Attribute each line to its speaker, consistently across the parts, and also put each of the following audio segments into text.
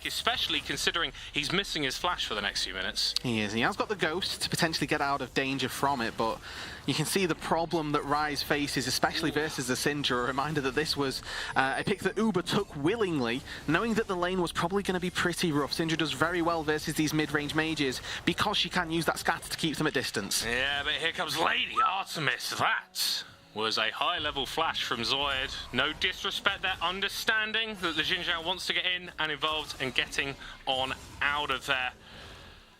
Speaker 1: back, especially considering he's missing his flash for the next few minutes.
Speaker 2: He is. He has got the Ghost to potentially get out of danger from it, but you can see the problem that Rise faces, especially versus the Syndra. A reminder that this was a pick that Uber took willingly, knowing that the lane was probably going to be pretty rough. Syndra does very well versus these mid-range mages because she can use that scatter to keep them at distance.
Speaker 1: Yeah, but here comes Lady Artemis. That was a high-level flash from Zoid. No disrespect there, understanding that the Xinjiang wants to get in and involved and getting on out of there.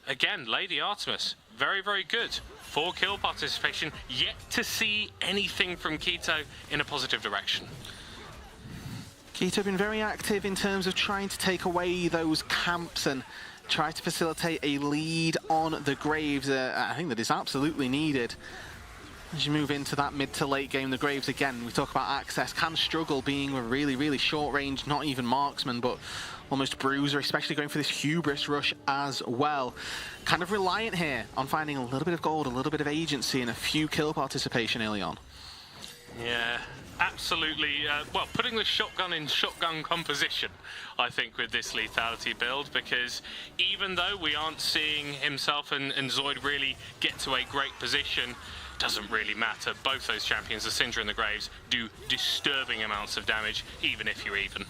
Speaker 1: Again, Lady Artemis, very, very good. 4 kill participation, yet to see anything from Keto in a positive direction.
Speaker 2: Keto been very active in terms of trying to take away those camps and try to facilitate a lead on the Graves. I think that is absolutely needed. As you move into that mid to late game, the Graves, again, we talk about access, can struggle being a really, really short range, not even marksman, but almost bruiser, especially going for this hubris rush as well. Kind of reliant here on finding a little bit of gold, a little bit of agency, and a few kill participation early on.
Speaker 1: Yeah, absolutely. Well, putting the shotgun in shotgun composition, I think, with this lethality build, because even though we aren't seeing himself and Zoid really get to a great position, doesn't really matter. Both those champions, the Syndra and the Graves, do disturbing amounts of damage, even if you're even.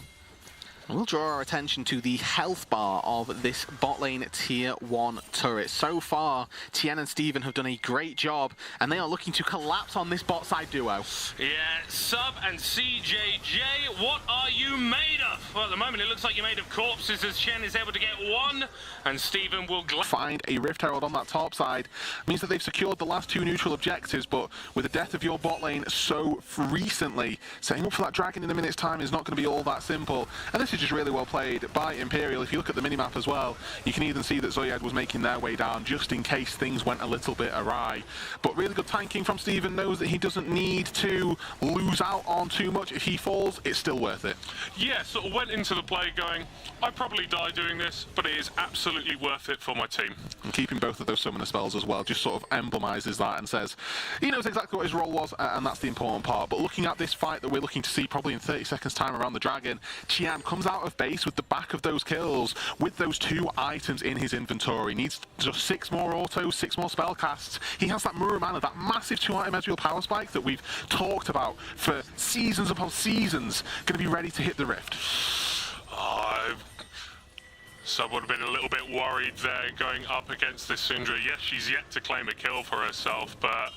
Speaker 2: We'll draw our attention to the health bar of this bot lane tier 1 turret. So far, Tien and Steven have done a great job, and they are looking to collapse on this bot side duo.
Speaker 1: Yeah, Sub and CJJ, what are you made of? Well, at the moment, it looks like you're made of corpses as Tien is able to get one, and Steven will
Speaker 3: find a Rift Herald on that top side. Means that they've secured the last 2 neutral objectives, but with the death of your bot lane so recently, setting up for that dragon in a minute's time is not going to be all that simple. And this is just really well played by Imperial. If you look at the minimap as well, you can even see that Zoyed was making their way down just in case things went a little bit awry. But really good tanking from Steven, knows that he doesn't need to lose out on too much. If he falls, it's still worth it.
Speaker 4: Yeah, sort of went into the play going, I probably die doing this, but it is absolutely worth it for my team.
Speaker 3: And keeping both of those summoner spells as well just sort of emblemizes that and says he knows exactly what his role was, and that's the important part. But looking at this fight that we're looking to see probably in 30 seconds time around the dragon, Qian comes out of base with the back of those kills, with those 2 items in his inventory. Needs just 6 more autos, 6 more spell casts. He has that Muramana, that massive 2-item Ezreal power spike that we've talked about for seasons upon seasons, going to be ready to hit the Rift.
Speaker 4: Sub would have been a little bit worried there going up against this Syndra. Yes, she's yet to claim a kill for herself, but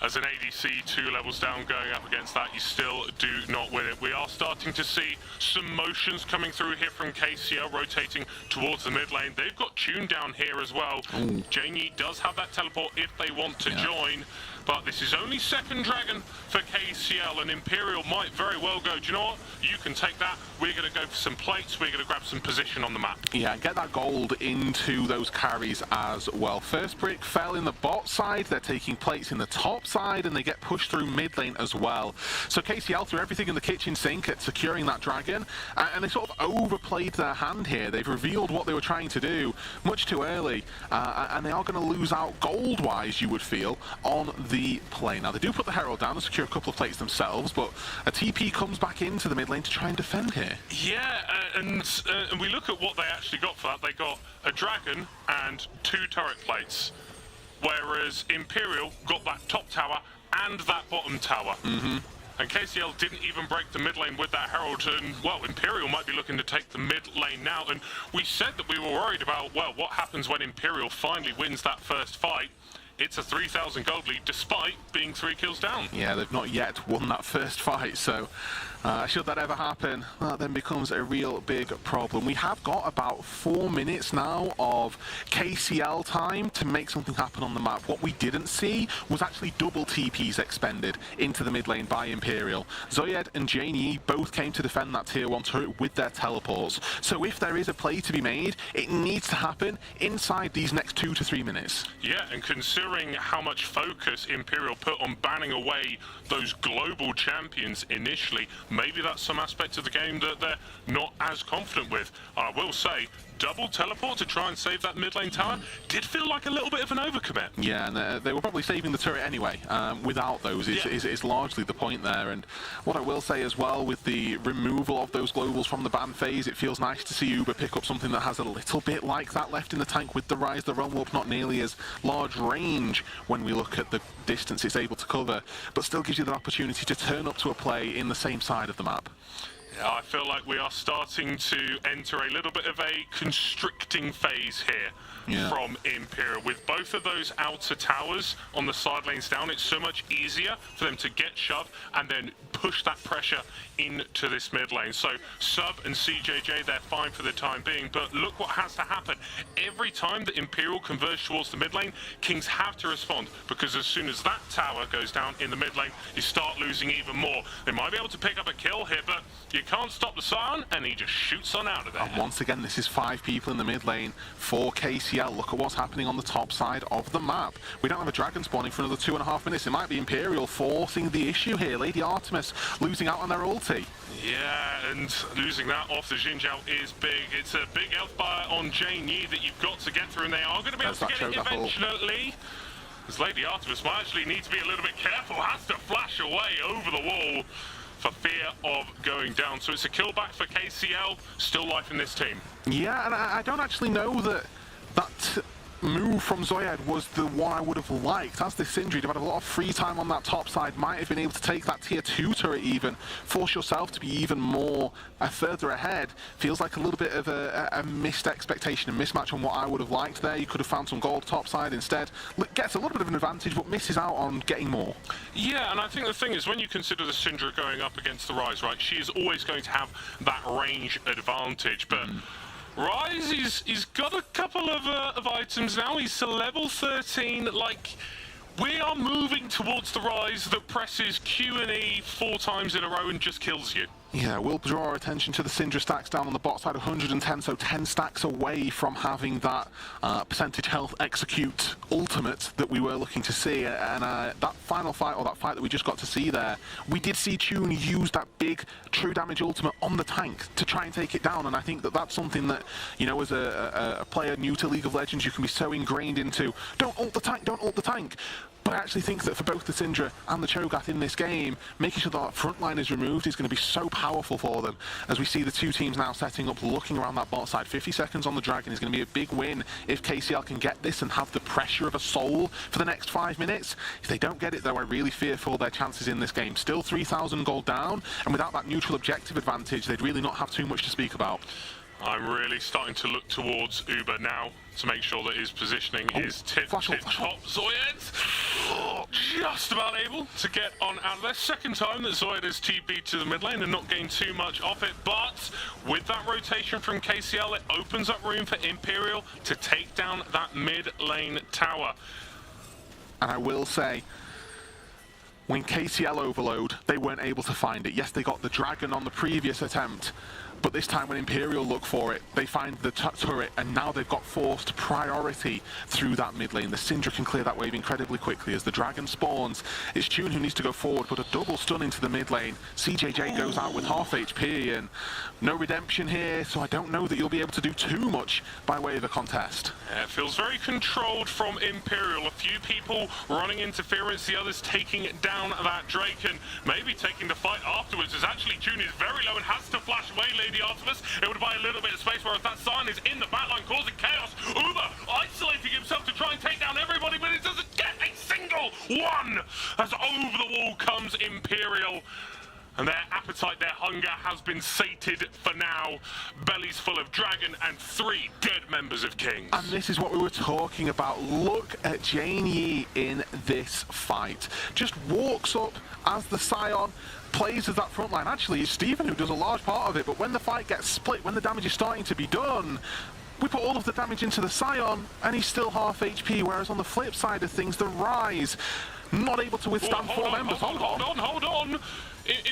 Speaker 4: as an ADC 2 levels down going up against that, you still do not win it. We are starting to see some motions coming through here from KCL, rotating towards the mid lane. They've got Tune down here as well. Janie does have that teleport if they want to join, but this is only second dragon for KCL, and Imperial might very well go, do you know what? You can take that. We're going to go for some plates. We're going to grab some position on the map.
Speaker 3: Yeah, get that gold into those carries as well. First brick fell in the bot side. They're taking plates in the top side, and they get pushed through mid lane as well. So KCL threw everything in the kitchen sink at securing that dragon, and they sort of overplayed their hand here. They've revealed what they were trying to do much too early, and they are going to lose out gold-wise, you would feel, on the play. Now, they do put the Herald down and secure a couple of plates themselves, but a TP comes back into the mid lane to try and defend here.
Speaker 4: Yeah, and we look at what they actually got for that. They got a dragon and 2 turret plates, whereas Imperial got that top tower and that bottom tower. And KCL didn't even break the mid lane with that Herald, and, well, Imperial might be looking to take the mid lane now. And we said that we were worried about, well, what happens when Imperial finally wins that first fight. It's a 3,000 gold lead, despite being 3 kills down.
Speaker 3: Yeah, they've not yet won that first fight, so should that ever happen, that then becomes a real big problem. We have got about 4 minutes now of KCL time to make something happen on the map. What we didn't see was actually double TPs expended into the mid lane by Imperial. Zoyed and Janie both came to defend that tier 1 turret with their teleports. So if there is a play to be made, it needs to happen inside these next 2 to 3 minutes.
Speaker 4: Yeah, and considering how much focus Imperial put on banning away those global champions initially, maybe that's some aspect of the game that they're not as confident with. I will say, double teleport to try and save that mid lane tower did feel like a little bit of an overcommit.
Speaker 3: Yeah, and they were probably saving the turret anyway. Without those, is largely the point there. And what I will say as well, with the removal of those globals from the ban phase, it feels nice to see Uber pick up something that has a little bit like that left in the tank with the Rise. The Realm Warp not nearly as large range when we look at the distance it's able to cover, but still gives you the opportunity to turn up to a play in the same side of the map.
Speaker 4: Yeah, I feel like we are starting to enter a little bit of a constricting phase here from Imperial. With both of those outer towers on the side lanes down, it's so much easier for them to get shoved and then push that pressure into this mid lane. So Sub and CJJ, they're fine for the time being, but look what has to happen. Every time that Imperial converge towards the mid lane, Kings have to respond, because as soon as that tower goes down in the mid lane, you start losing even more. They might be able to pick up a kill here, but you can't stop the Scion, and he just shoots on out of there.
Speaker 3: And once again, this is 5 people in the mid lane for KCL. Look at what's happening on the top side of the map. We don't have a dragon spawning for another 2.5 minutes. It might be Imperial forcing the issue here. Lady Artemis losing out on their ulti.
Speaker 4: Yeah, and losing that off the Jinzhao is big. It's a big health bar on Jane Yi that you've got to get through, and they are going to be able to get it eventually. As Lady Artemis might actually need to be a little bit careful, has to flash away over the wall for fear of going down. So it's a kill back for KCL, still life in this team.
Speaker 3: Yeah, and I don't actually know that move from Zoyed was the one I would have liked. As this Syndra, you've had a lot of free time on that top side, might have been able to take that tier 2 turret even, force yourself to be even more further ahead. Feels like a little bit of a missed expectation, a mismatch on what I would have liked there. You could have found some gold top side instead. Gets a little bit of an advantage, but misses out on getting more.
Speaker 4: Yeah, and I think the thing is, when you consider the Syndra going up against the Rise, right, she is always going to have that range advantage, but Rise, he's got a couple of items now. He's to level 13. Like, we are moving towards the Rise that presses Q and E 4 times in a row and just kills you.
Speaker 3: Yeah, we'll draw our attention to the Syndra stacks down on the bot side, 110, so 10 stacks away from having that percentage health execute ultimate that we were looking to see. And that final fight, or that fight that we just got to see there, we did see Tune use that big true damage ultimate on the tank to try and take it down. And I think that that's something that, you know, as a player new to League of Legends, you can be so ingrained into, don't ult the tank, don't ult the tank. But I actually think that for both the Syndra and the Cho'Gath in this game, making sure that front line is removed is going to be so powerful for them. As we see the two teams now setting up, looking around that bot side. 50 seconds on the Dragon is going to be a big win if KCL can get this and have the pressure of a soul for the next 5 minutes. If they don't get it, though, I really fear for their chances in this game. Still 3,000 gold down, and without that neutral objective advantage, they'd really not have too much to speak about.
Speaker 4: I'm really starting to look towards Uber now to make sure that his positioning is tip-top. Zoyed, just about able to get on out of there. Second time that Zoyed has TP'd to the mid lane and not gained too much off it, but with that rotation from KCL, it opens up room for Imperial to take down that mid lane tower.
Speaker 3: And I will say, when KCL overload, they weren't able to find it. Yes, they got the Dragon on the previous attempt, but this time when Imperial look for it, they find the turret, and now they've got forced priority through that mid lane. The Syndra can clear that wave incredibly quickly. As the Dragon spawns, it's Tune who needs to go forward, but a double stun into the mid lane. CJJ goes out with half HP, and no redemption here, so I don't know that you'll be able to do too much by way of a contest.
Speaker 4: Yeah, it feels very controlled from Imperial. A few people running interference, the others taking down that Drake, and maybe taking the fight afterwards, as actually Tune is very low and has to flash away Lady Artemis. It would buy a little bit of space, whereas that Scion is in the backline causing chaos. Uber isolating himself to try and take down everybody, but it doesn't get a single one. As over the wall comes Imperial. And their appetite, their hunger has been sated for now. Bellies full of Dragon and 3 dead members of Kings.
Speaker 3: And this is what we were talking about. Look at Jane Yi in this fight. Just walks up as the Scion, plays as that front line. Actually, it's Stephen who does a large part of it, but when the fight gets split, when the damage is starting to be done, we put all of the damage into the Scion, and he's still half HP, whereas on the flip side of things, the Rise, not able to withstand 4 members.
Speaker 4: Hold on.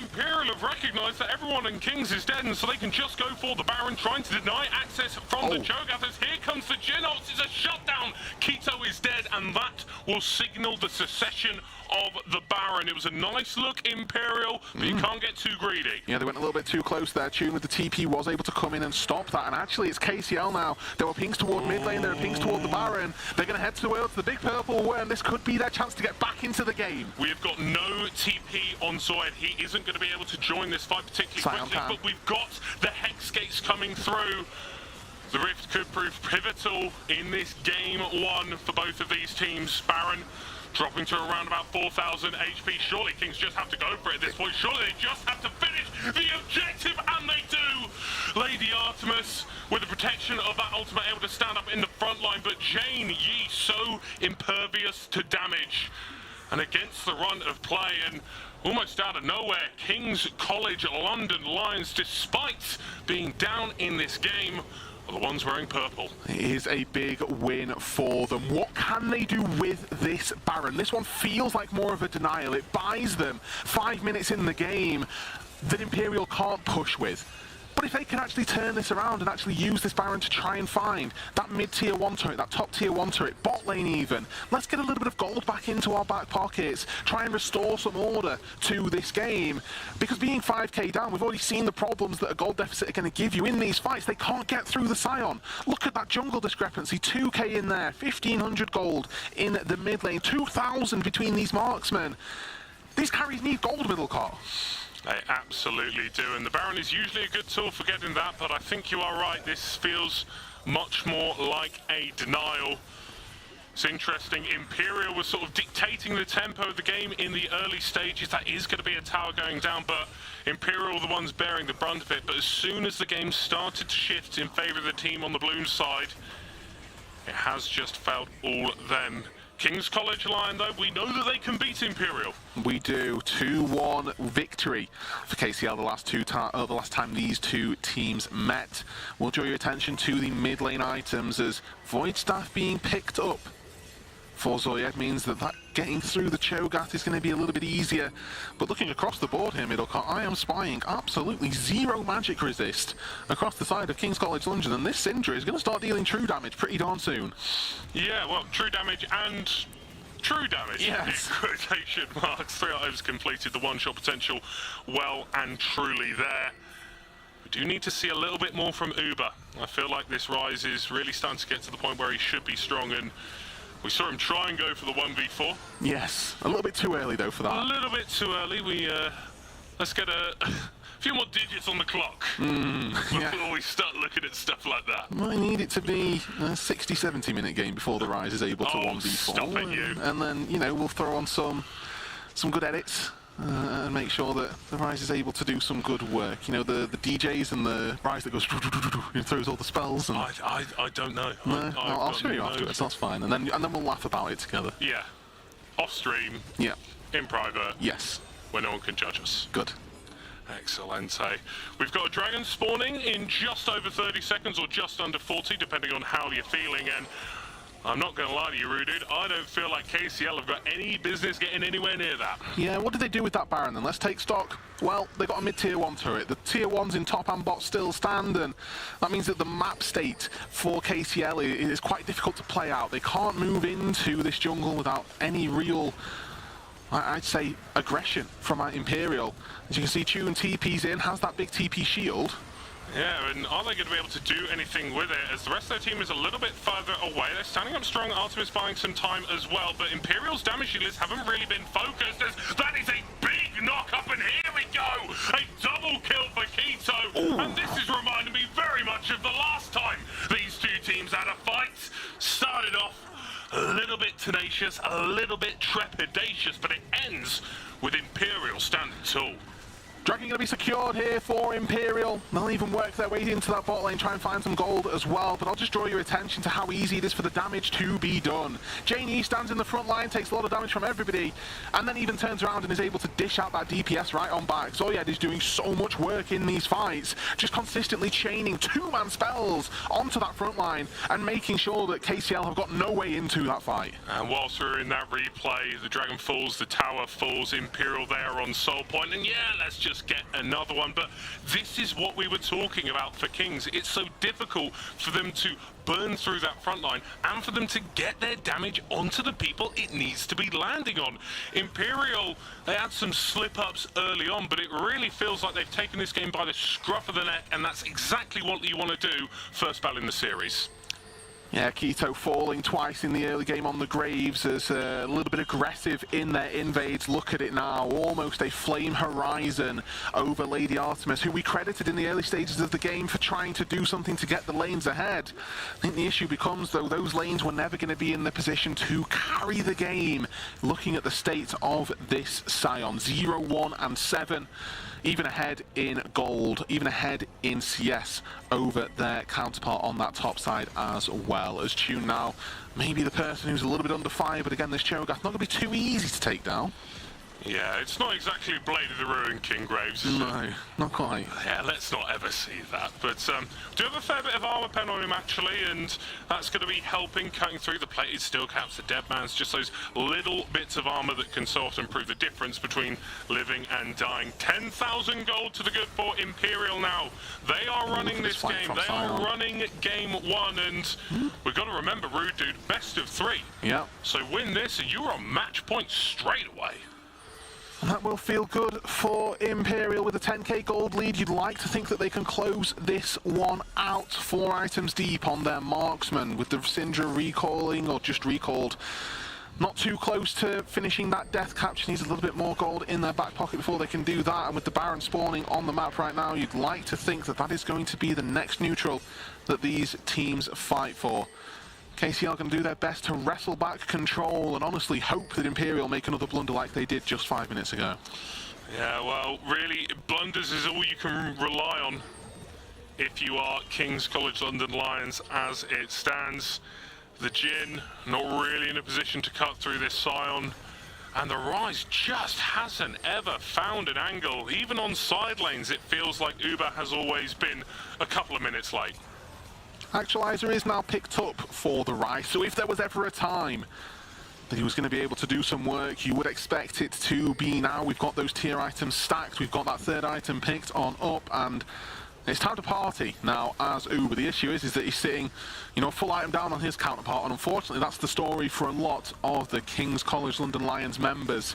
Speaker 4: Imperial have recognised that everyone in Kings is dead, and so they can just go for the Baron, trying to deny access from the Cho'Gath. As here comes the Genox, it's a shutdown. Keto is dead, and that will signal the secession of the Baron. It was a nice look, Imperial, but you can't get too greedy.
Speaker 3: Yeah, they went a little bit too close there. Tune with the TP was able to come in and stop that, and actually it's KCL now. There were pings toward mid lane, there were pings toward the Baron. They're going to head towards the big purple worm. This could be their chance to get back into the game.
Speaker 4: We have got no TP on Zoid. He isn't going to be able to join this fight particularly quickly, but we've got the Hex Gates coming through. The Rift could prove pivotal in this game one for both of these teams. Baron dropping to around about 4,000 HP. Surely Kings just have to go for it at this point. Surely they just have to finish the objective, and they do! Lady Artemis with the protection of that ultimate able to stand up in the front line, but Jane Yi so impervious to damage. And against the run of play, and almost out of nowhere, King's College London Lions, despite being down in this game, are the ones wearing purple.
Speaker 3: It is a big win for them. What can they do with this Baron? This one feels like more of a denial. It buys them 5 minutes in the game that Imperial can't push with. But if they can actually turn this around and actually use this Baron to try and find that mid-tier 1 turret, that top-tier 1 turret, bot lane even, let's get a little bit of gold back into our back pockets, try and restore some order to this game. Because being 5k down, we've already seen the problems that a gold deficit are going to give you in these fights. They can't get through the Scion. Look at that jungle discrepancy, 2k in there, 1,500 gold in the mid lane, 2,000 between these marksmen. These carries need gold, Middlecott.
Speaker 4: They absolutely do, and the Baron is usually a good tool for getting that, but I think you are right. This feels much more like a denial. It's interesting, Imperial was sort of dictating the tempo of the game in the early stages. That is going to be a tower going down, but Imperial are the ones bearing the brunt of it. But as soon as the game started to shift in favour of the team on the Bloom side, it has just felt all them. King's College Lion, though, we know that they can beat Imperial.
Speaker 3: We do. 2-1 victory for KCL the last time these two teams met. We'll draw your attention to the mid lane items as Void Staff being picked up for Zoyed means that getting through the Cho'Gath is going to be a little bit easier. But looking across the board here, Middlecott, I am spying absolutely zero magic resist across the side of King's College London, and this Syndra is going to start dealing true damage pretty darn soon.
Speaker 4: Yeah, well, true damage and true damage.
Speaker 3: Yes.
Speaker 4: In quotation marks. 3 items completed, the one-shot potential well and truly there. We do need to see a little bit more from Uber. I feel like this Rise is really starting to get to the point where he should be strong, and we saw him try and go for the 1v4.
Speaker 3: Yes, a little bit too early though for that.
Speaker 4: A little bit too early. Let's get a few more digits on the clock before we start looking at stuff like that.
Speaker 3: Might need it to be a 60-70 minute game before the Rise is able to 1v4.
Speaker 4: Stop it, you.
Speaker 3: And then, you know, we'll throw on some good edits and make sure that the Rise is able to do some good work. You know, the DJs and the Rise that goes and throws all the spells. And
Speaker 4: I don't know.
Speaker 3: no, I'll show you afterwards. That's fine. And then we'll laugh about it together.
Speaker 4: Yeah, off stream.
Speaker 3: Yeah.
Speaker 4: In private.
Speaker 3: Yes.
Speaker 4: Where no one can judge us.
Speaker 3: Good.
Speaker 4: Excellent. We've got a dragon spawning in just over 30 seconds or just under 40, depending on how you're feeling. And I'm not going to lie to you, Rude, I don't feel like KCL have got any business getting anywhere near that.
Speaker 3: Yeah, what did they do with that Baron then? Let's take stock. Well, they got a mid-tier 1 turret. The tier 1s in top and bot still stand, and that means that the map state for KCL is quite difficult to play out. They can't move into this jungle without any real, I'd say, aggression from Imperial. As you can see, Tune TP's in, has that big TP shield.
Speaker 4: Yeah, and are they going to be able to do anything with it as the rest of their team is a little bit further away? They're standing up strong, Artemis buying some time as well, but Imperial's damage dealers haven't really been focused as that is a big knock up, and here we go! A double kill for Keto! Ooh. And this is reminding me very much of the last time these two teams had a fight. Started off a little bit tenacious, a little bit trepidatious, but it ends with Imperial standing tall.
Speaker 3: Dragon going to be secured here for Imperial. They'll even work their way into that bot lane, try and find some gold as well, but I'll just draw your attention to how easy it is for the damage to be done. Janie stands in the front line, takes a lot of damage from everybody, and then even turns around and is able to dish out that DPS right on back. Zoyed is doing so much work in these fights, just consistently chaining 2-man spells onto that front line and making sure that KCL have got no way into that fight.
Speaker 4: And whilst we're in that replay, the Dragon falls, the tower falls, Imperial there on Soul Point, and yeah, let's just just get another one. But this is what we were talking about for Kings. It's so difficult for them to burn through that front line and for them to get their damage onto the people it needs to be landing on. Imperial, they had some slip-ups early on, but it really feels like they've taken this game by the scruff of the neck, and that's exactly what you want to do first battle in the series.
Speaker 3: Yeah, Keto falling twice in the early game on the Graves as a little bit aggressive in their invades. Look at it now, almost a flame horizon over Lady Artemis, who we credited in the early stages of the game for trying to do something to get the lanes ahead. I think the issue becomes, though, those lanes were never going to be in the position to carry the game. Looking at the state of this Scion, 0, 1, and 7. Even ahead in gold, even ahead in CS over their counterpart on that top side as well. As Tune now, maybe the person who's a little bit under fire, but again, this Cho'Gath not going to be too easy to take down.
Speaker 4: Yeah, it's not exactly Blade of the Ruin King Graves, is it?
Speaker 3: No, not quite.
Speaker 4: Yeah, let's not ever see that. But do have a fair bit of armor pen on him, actually, and that's going to be helping, cutting through the plated steel caps, the dead man's, just those little bits of armor that can so often prove the difference between living and dying. 10,000 gold to the good for Imperial now. They are running this game. They are running game 1, and we've got to remember, Rude Dude, best of 3.
Speaker 3: Yeah.
Speaker 4: So win this, and you're on match point straight away.
Speaker 3: And that will feel good for Imperial with a 10k gold lead. You'd like to think that they can close this one out. 4 items deep on their marksman with the Syndra recalling, or just recalled. Not too close to finishing that death capture. Needs a little bit more gold in their back pocket before they can do that. And with the Baron spawning on the map right now, you'd like to think that that is going to be the next neutral that these teams fight for. KCL can do their best to wrestle back control and honestly hope that Imperial make another blunder like they did just 5 minutes ago.
Speaker 4: Yeah, well, really, blunders is all you can rely on if you are King's College London Lions as it stands. The Jhin not really in a position to cut through this Scion, and the Rise just hasn't ever found an angle. Even on side lanes, it feels like Uber has always been a couple of minutes late.
Speaker 3: Actualizer is now picked up for the Rise, so if there was ever a time that he was going to be able to do some work, you would expect it to be now. We've got those tier items stacked, we've got that 3rd item picked on up, and it's time to party now as Uber. The issue is that he's sitting, you know, full item down on his counterpart, and unfortunately that's the story for a lot of the King's College London Lions members.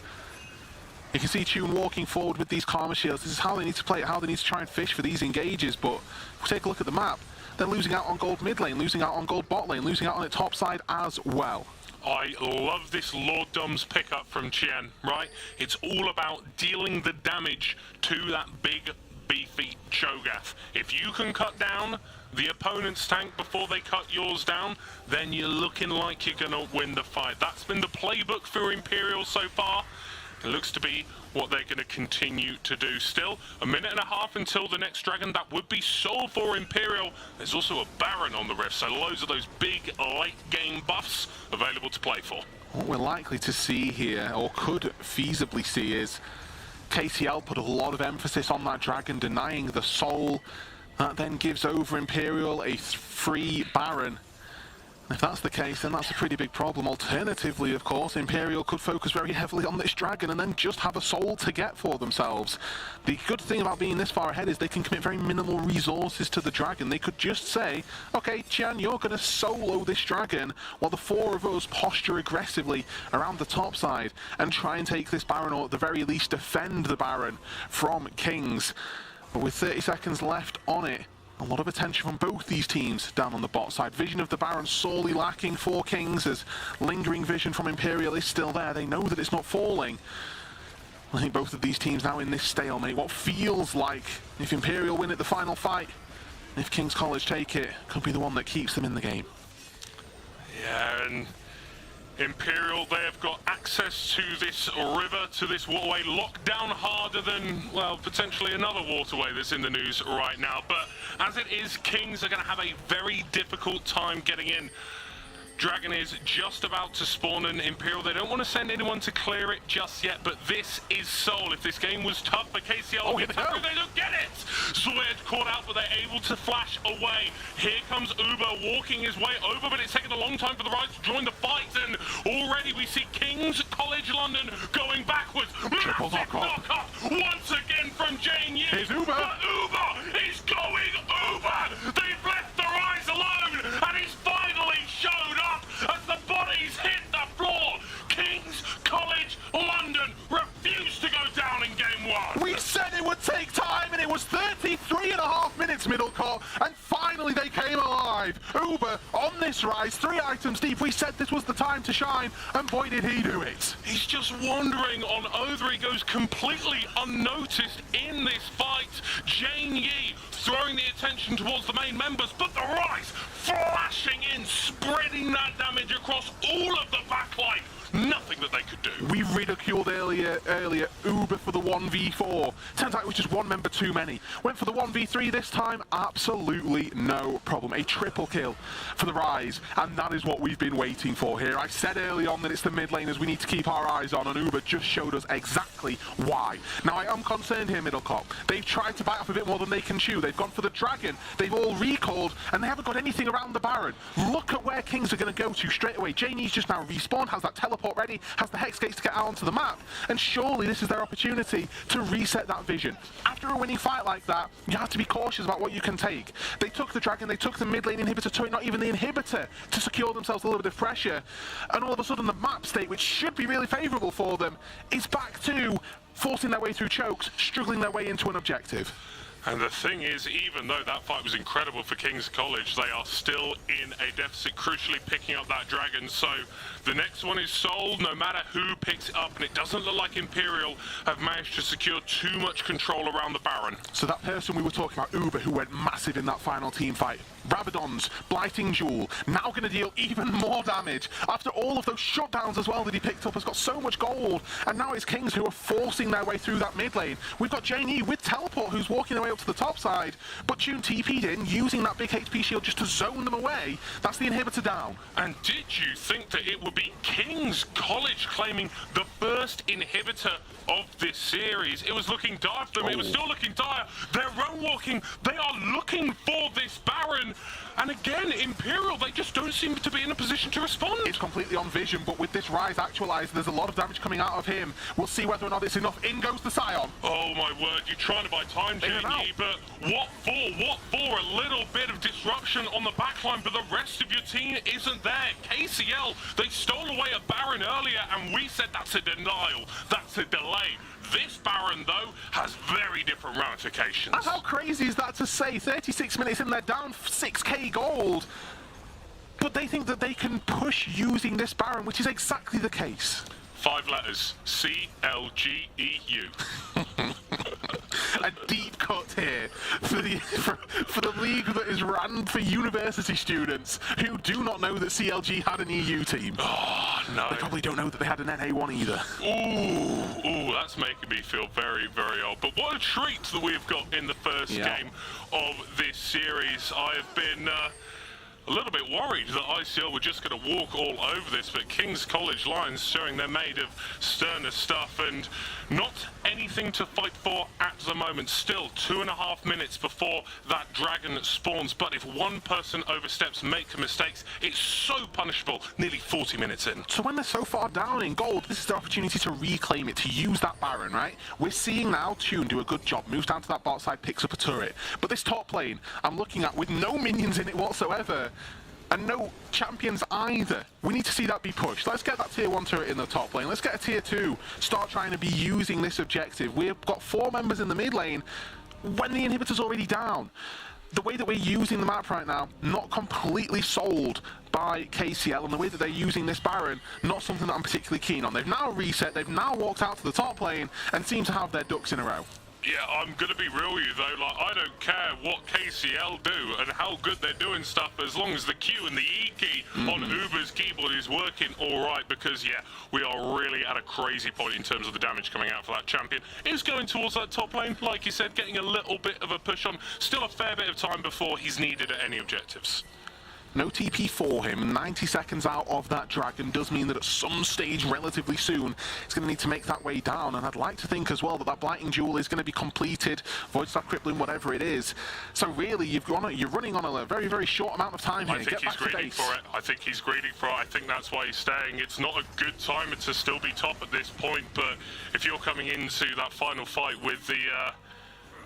Speaker 3: You can see Tune walking forward with these Karma Shields. This is how they need to play it, how they need to try and fish for these engages, but if we take a look at the map, they're losing out on gold mid lane, losing out on gold bot lane, losing out on the top side as well.
Speaker 4: I love this Lord Dom's pickup from Chen, right? It's all about dealing the damage to that big, beefy Cho'Gath. If you can cut down the opponent's tank before they cut yours down, then you're looking like you're going to win the fight. That's been the playbook for Imperial so far. It looks to be what they're going to continue to do. Still, a minute and a half until the next dragon. That would be sold for Imperial. There's also a Baron on the rift, so loads of those big late game buffs available to play for.
Speaker 3: What we're likely to see here, or could feasibly see, is KCL put a lot of emphasis on that dragon, denying the soul. That then gives over Imperial a free Baron. If that's the case, then that's a pretty big problem. Alternatively, of course, Imperial could focus very heavily on this dragon and then just have a soul to get for themselves. The good thing about being this far ahead is they can commit very minimal resources to the dragon. They could just say, okay, Chen, you're going to solo this dragon while the 4 of us posture aggressively around the top side and try and take this Baron, or at the very least defend the Baron from Kings. But with 30 seconds left on it, a lot of attention from both these teams down on the bot side. Vision of the Baron sorely lacking for Kings, as lingering vision from Imperial is still there. They know that it's not falling. I think both of these teams now in this stalemate. What feels like, if Imperial win it, the final fight, if King's College take it, could be the one that keeps them in the game.
Speaker 4: Yeah, and Imperial, they have got access to this river, to this waterway, locked down harder than, well, potentially another waterway that's in the news right now. But as it is, Kings are going to have a very difficult time getting in. Dragon is just about to spawn an Imperial. They don't want to send anyone to clear it just yet, but this is Seoul. If this game was tough for KCL, they don't get it. Zoid caught out, but they're able to flash away. Here comes Uber walking his way over, but it's taken a long time for the Rise to join the fight, and already we see King's College London going backwards. Massive knock-off once again from Jane Yi.
Speaker 3: Here's Uber.
Speaker 4: But Uber is going Uber. They've left the Rise alone, and he's finally showed up as the bodies hit the floor. King's College London refused to go down in game one.
Speaker 3: We said it would take time, and it was 33.5 minutes middle court, and finally they came alive. Uber on this Rise, 3 items deep. We said this was the time to shine, and boy did he do it.
Speaker 4: He's just wandering on over. He goes completely unnoticed in this fight. Jane Yi throwing the attention towards the main members, but the Rise flashing in, spreading that damage across all of the backline. Nothing that they could do.
Speaker 3: We ridiculed earlier Uber for the 1v4. Turns out it was just one member too many. Went for the 1v3 this time, absolutely no problem. A triple kill for the Rise, and that is what we've been waiting for here. I said early on that it's the mid laners we need to keep our eyes on, and Uber just showed us exactly why. Now I am concerned here, Middlecop. They've tried to bite off a bit more than they can chew. They've gone for the Dragon, they've all recalled, and they haven't got anything around the Baron. Look at where Kings are going to go to straight away. Janie's just now respawned, has that teleport ready, has the Hex Gates to get out onto the map, and surely this is their opportunity to reset that vision. After a winning fight like that, you have to be cautious about what you can take. They took the Dragon, they took the mid lane inhibitor turret, not even the inhibitor, to secure themselves a little bit of pressure, and all of a sudden the map state, which should be really favourable for them, is back to forcing their way through chokes, struggling their way into an objective.
Speaker 4: And the thing is, even though that fight was incredible for King's College, they are still in a deficit, crucially picking up that Dragon. So the next one is Seoul, no matter who picks it up, and it doesn't look like Imperial have managed to secure too much control around the Baron.
Speaker 3: So that person we were talking about, Uber, who went massive in that final team fight, Rabadon's Blighting Jewel, now going to deal even more damage. After all of those shutdowns as well that he picked up, has got so much gold, and now it's Kings who are forcing their way through that mid lane. We've got Janie with Teleport, who's walking their way up to the top side, but June TP'd in, using that big HP shield just to zone them away. That's the inhibitor down.
Speaker 4: And did you think that it would be King's College claiming the first inhibitor of this series? It was looking dire for them, It was still looking dire. They're roam walking, they are looking for this Baron, and again, Imperial, they just don't seem to be in a position to respond.
Speaker 3: It's completely on vision, but with this Rise actualized, there's a lot of damage coming out of him. We'll see whether or not it's enough. In goes the Scion.
Speaker 4: Oh my word, you're trying to buy time, JD, but what for? What for? A little bit of disruption on the backline, but the rest of your team isn't there. KCL, they stole away a Baron earlier, and we said that's a denial, that's a delay. This Baron, though, has very different ramifications.
Speaker 3: And how crazy is that to say? 36 minutes in, they're down 6k gold. But they think that they can push using this Baron, which is exactly the case.
Speaker 4: 5 letters. CLGEU.
Speaker 3: A deep cut here for the league that is ran for university students who do not know that CLG had an EU team.
Speaker 4: Oh, no.
Speaker 3: They probably don't know that they had an NA1 either.
Speaker 4: Ooh, that's making me feel very, very old. But what a treat that we've got in the first game of this series. I have been a little bit worried that ICL were just going to walk all over this, but King's College Lions showing they're made of sterner stuff and not anything to fight for at the moment. Still 2.5 minutes before that Dragon spawns, but if one person oversteps, make mistakes, it's so punishable nearly 40 minutes in.
Speaker 3: So when they're so far down in gold, this is their opportunity to reclaim it, to use that Baron, right? We're seeing now Tune do a good job, moves down to that bot side, picks up a turret, but this top lane I'm looking at with no minions in it whatsoever, and no champions either. We need to see that be pushed. Let's get that tier 1 turret in the top lane. Let's get a tier 2. Start trying to be using this objective. We've got 4 members in the mid lane when the inhibitor's already down. The way that we're using the map right now, not completely sold by KCL, and the way that they're using this Baron, not something that I'm particularly keen on. They've now reset, they've now walked out to the top lane and seem to have their ducks in a row.
Speaker 4: Yeah, I'm going to be real with you though, like, I don't care what KCL do and how good they're doing stuff as long as the Q and the E key on Uber's keyboard is working alright, because yeah, we are really at a crazy point in terms of the damage coming out for that champion. Is going towards that top lane, like you said, getting a little bit of a push on, still a fair bit of time before he's needed at any objectives.
Speaker 3: No TP for him. 90 seconds out of that Dragon does mean that at some stage relatively soon he's going to need to make that way down, and I'd like to think as well that that Blighting Duel is going to be completed, Void Staff Crippling, whatever it is. So really, you're running on a very, very short amount of time here.
Speaker 4: I think he's greedy for it. I think he's greedy for it. I think that's why he's staying. It's not a good time to still be top at this point, but if you're coming into that final fight with the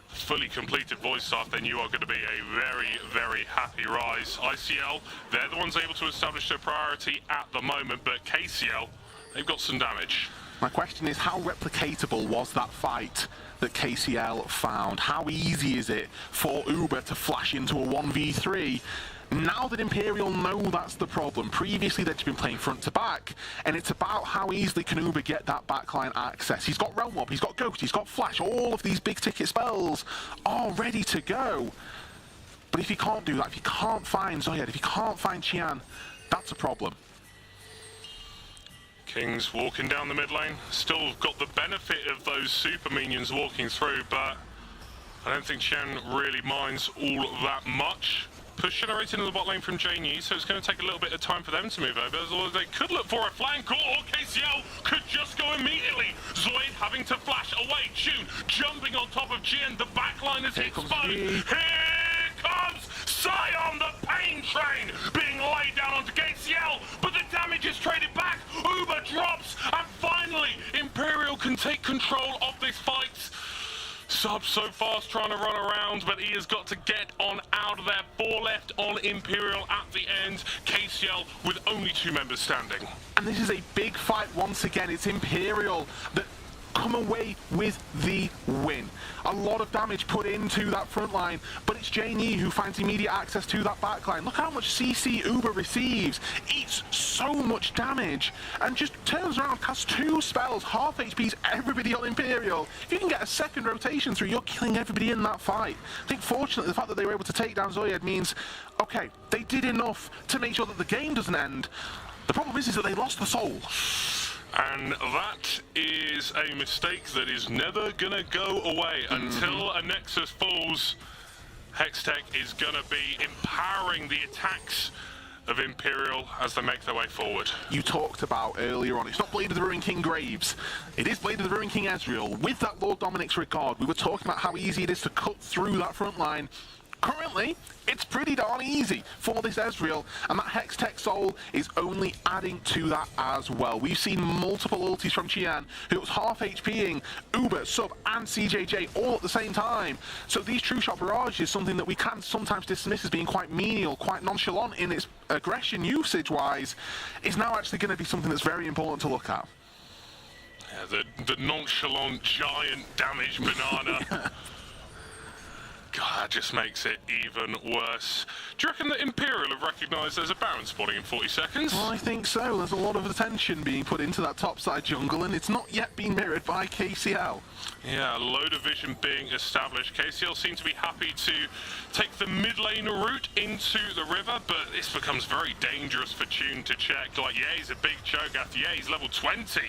Speaker 4: fully completed Void Staff, then you are going to be a very, very happy Rise. ICL, they're the ones able to establish their priority at the moment, but KCL, they've got some damage.
Speaker 3: My question is, how replicatable was that fight that KCL found? How easy is it for Uber to flash into a 1v3? Now that Imperial know that's the problem, previously they'd been playing front to back, and it's about how easily can Uber get that backline access. He's got Realm Mob, he's got Ghost, he's got Flash, all of these big ticket spells are ready to go. But if he can't do that, if he can't find Zoyed, if he can't find Qian, that's a problem.
Speaker 4: Kings walking down the mid lane, still got the benefit of those super minions walking through, but I don't think Qian really minds all that much. Push generated in the bot lane from Janie, so it's going to take a little bit of time for them to move over. Or they could look for a flank, or KCL could just go immediately. Zoid having to flash away. June jumping on top of Jin. The backline is exposed. Here comes Sion, the pain train, being laid down onto KCL, but the damage is traded back. Uber drops, and finally Imperial can take control of this fight. Sub so fast trying to run around, but he has got to get on out of there. 4 left on Imperial at the end. KCL with only 2 members standing.
Speaker 3: And this is a big fight once again. It's Imperial that come away with the win. A lot of damage put into that front line, but it's Janie who finds immediate access to that back line. Look how much CC Uber receives. Eats so much damage and just turns around, casts 2 spells, half HPs everybody on Imperial. If you can get a second rotation through, you're killing everybody in that fight. I think fortunately the fact that they were able to take down Zoyed means, okay, they did enough to make sure that the game doesn't end. The problem is that they lost the soul.
Speaker 4: And that is a mistake that is never gonna go away until a Nexus falls. Hextech is gonna be empowering the attacks of Imperial as they make their way forward.
Speaker 3: You talked about earlier on, it's not Blade of the Ruin King Graves, it is Blade of the Ruin King Ezreal. With that Lord Dominic's regard, we were talking about how easy it is to cut through that front line. Currently, it's pretty darn easy for this Ezreal, and that Hextech Soul is only adding to that as well. We've seen multiple ultis from Qian, who was half HPing Uber, Sub, and CJJ all at the same time. So these True Shot Barrage is something that we can sometimes dismiss as being quite menial, quite nonchalant in its aggression usage-wise, is now actually going to be something that's very important to look at.
Speaker 4: Yeah, the nonchalant giant damage banana. God, that just makes it even worse. Do you reckon that Imperial have recognised there's a Baron spawning in 40 seconds?
Speaker 3: Well, I think so. There's a lot of attention being put into that topside jungle, and it's not yet been mirrored by KCL.
Speaker 4: Yeah, load of vision being established. KCL seem to be happy to take the mid lane route into the river, but this becomes very dangerous for Tune to check. Like, yeah, he's a big Cho'Gath, yeah, he's level 20.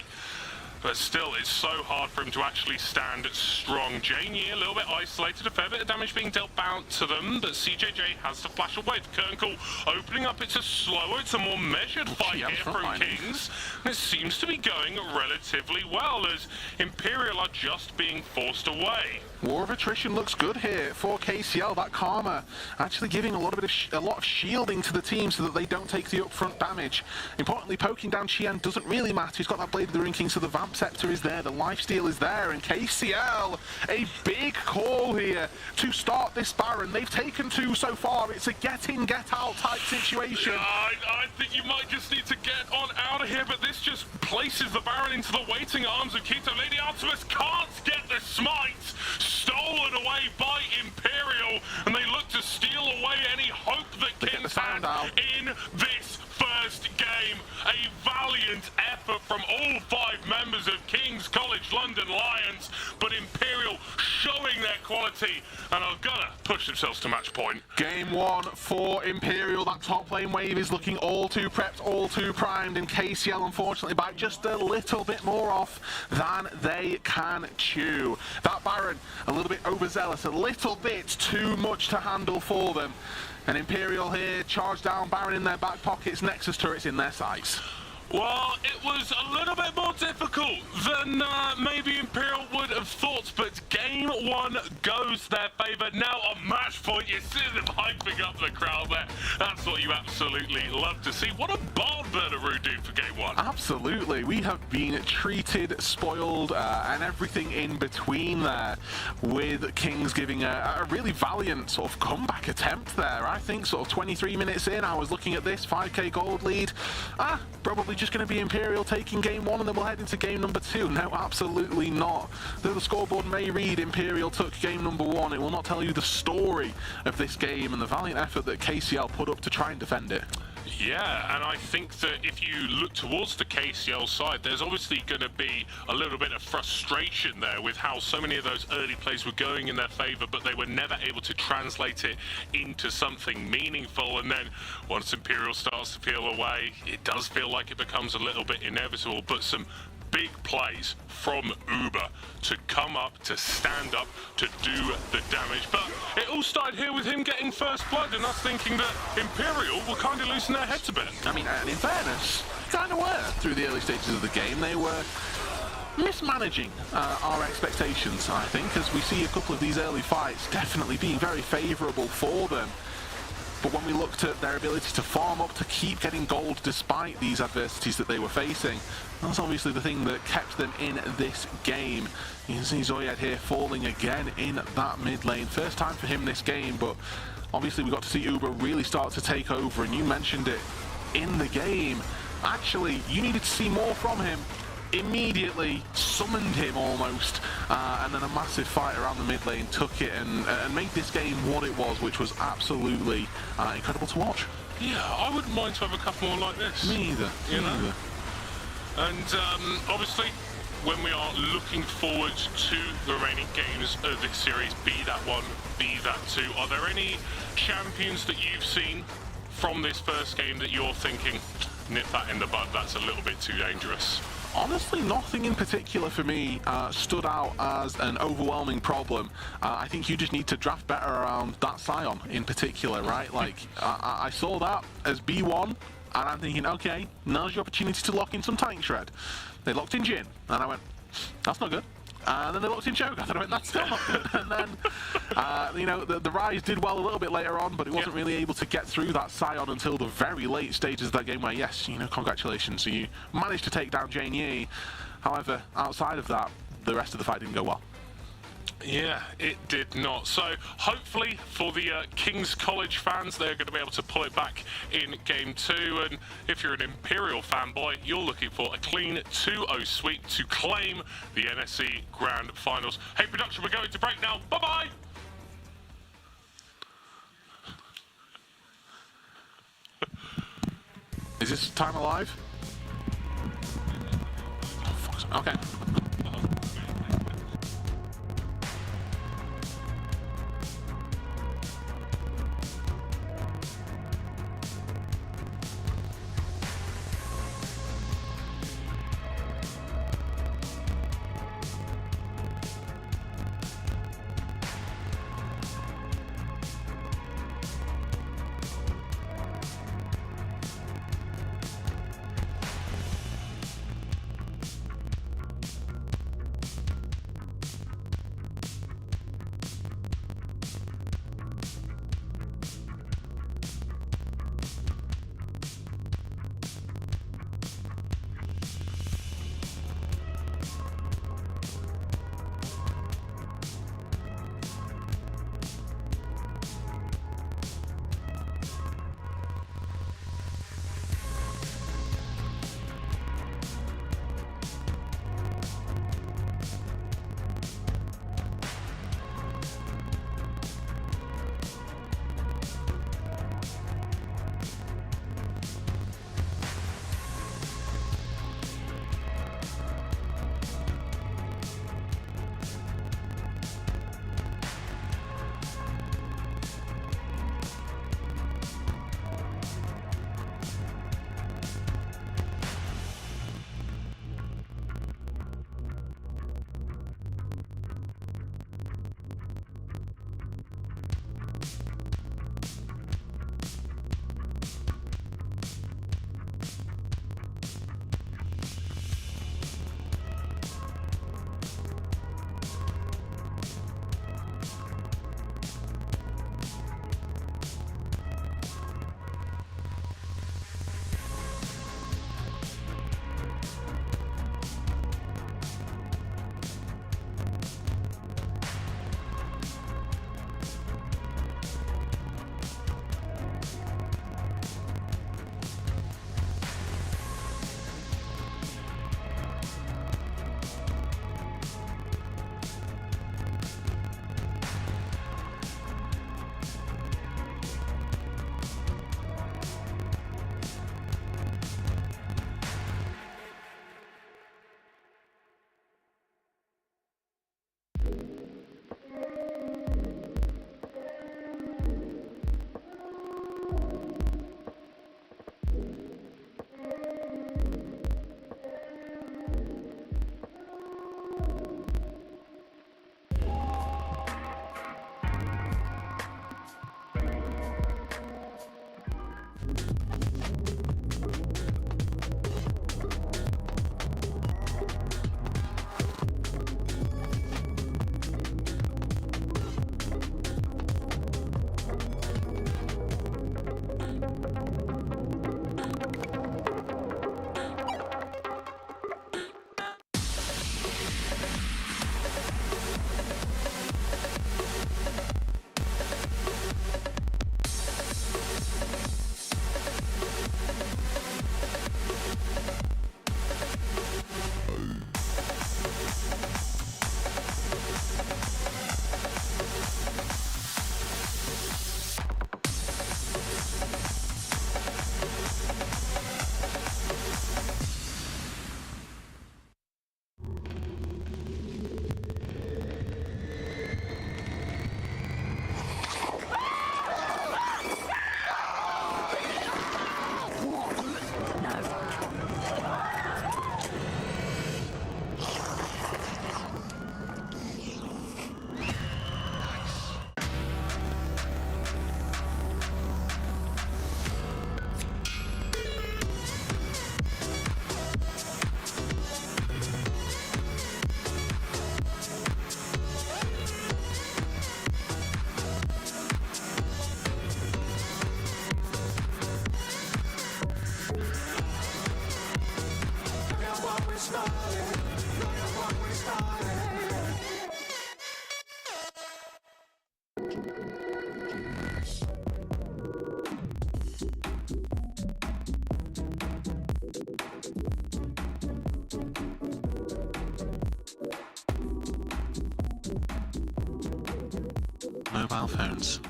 Speaker 4: But still, it's so hard for him to actually stand strong. Janie a little bit isolated, a fair bit of damage being dealt out to them, but CJJ has to flash away. The curtain call opening up, it's a more measured fight here from Kings. And it seems to be going relatively well as Imperial are just being forced away.
Speaker 3: War of attrition looks good here for KCL. That Karma actually giving a lot of shielding to the team so that they don't take the upfront damage. Importantly, poking down Qian doesn't really matter. He's got that Blade of the Ruin King, so the Vamp Scepter is there, the lifesteal is there, and KCL, a big call here to start this Baron. They've taken 2 so far. It's a get-in, get-out type situation.
Speaker 4: I think you might just need to get on out of here, but this just places the Baron into the waiting arms of Keto. Lady Artemis can't get the smite. Stolen away by Imperial, and they look to steal away any hope that Kings had in this first game. A valiant effort from all 5 members of King's College London Lions, but Imperial showing their quality and are gonna push themselves to match point.
Speaker 3: Game 1 for Imperial. That top lane wave is looking all too prepped, all too primed, and KCL unfortunately by just a little bit more off than they can chew. That Baron a little bit overzealous, a little bit too much to handle for them. And Imperial here, charge down, Baron in their back pockets, Nexus turrets in their sights.
Speaker 4: Well, it was a little bit more difficult than maybe Imperial would have thought, but game one goes their favour. Now on match point, you see them hyping up the crowd there. That's what you absolutely love to see. What a barn burner do for game one.
Speaker 3: Absolutely. We have been treated, spoiled, and everything in between there, with Kings giving a really valiant sort of comeback attempt there. I think sort of 23 minutes in, I was looking at this 5k gold lead. Probably just going to be Imperial taking game one and then we'll head into game number two. No, absolutely not. Though the scoreboard may read Imperial took game number one, it will not tell you the story of this game and the valiant effort that KCL put up to try and defend it.
Speaker 4: Yeah, and I think that if you look towards the KCL side, there's obviously going to be a little bit of frustration there with how so many of those early plays were going in their favour, but they were never able to translate it into something meaningful. And then once Imperial starts to peel away, it does feel like it becomes a little bit inevitable, but some big plays from Uber to come up, to stand up, to do the damage. But it all started here with him getting first blood and us thinking that Imperial were kind of losing their heads a bit.
Speaker 3: I mean, and in fairness, kind of were through the early stages of the game. They were mismanaging our expectations, I think, as we see a couple of these early fights definitely being very favourable for them. But when we looked at their ability to farm up, to keep getting gold despite these adversities that they were facing, that's obviously the thing that kept them in this game. You can see Zoyed here falling again in that mid lane. First time for him this game, but obviously we got to see Uber really start to take over, and you mentioned it in the game. Actually, you needed to see more from him. Immediately summoned him almost, and then a massive fight around the mid lane took it and made this game what it was, which was absolutely incredible to watch.
Speaker 4: Yeah, I wouldn't mind to have a couple more like this.
Speaker 3: Me either.
Speaker 4: You know? And obviously, when we are looking forward to the remaining games of this series, be that one, be that two, are there any champions that you've seen from this first game that you're thinking, nip that in the bud, that's a little bit too dangerous?
Speaker 3: Honestly, nothing in particular for me stood out as an overwhelming problem. I think you just need to draft better around that Scion in particular, right? Like, I saw that as B1, and I'm thinking, okay, now's your opportunity to lock in some tank shred. They locked in Jhin, and I went, that's not good. And then they locked in Cho'Gath, and I went, that's still not good. And then, you know, the Rise did well a little bit later on, but it wasn't really able to get through that Scion until the very late stages of that game where, yes, you know, congratulations. So you managed to take down Jane Yi. However, outside of that, the rest of the fight didn't go well.
Speaker 4: Yeah, it did not. So hopefully for the King's College fans, they're going to be able to pull it back in game two. And if you're an Imperial fanboy, you're looking for a clean 2-0 sweep to claim the NSC Grand Finals. Hey, production, we're going to break now. Bye-bye.
Speaker 3: Is this time alive? Oh, fuck's sake. Okay. Mobile phones.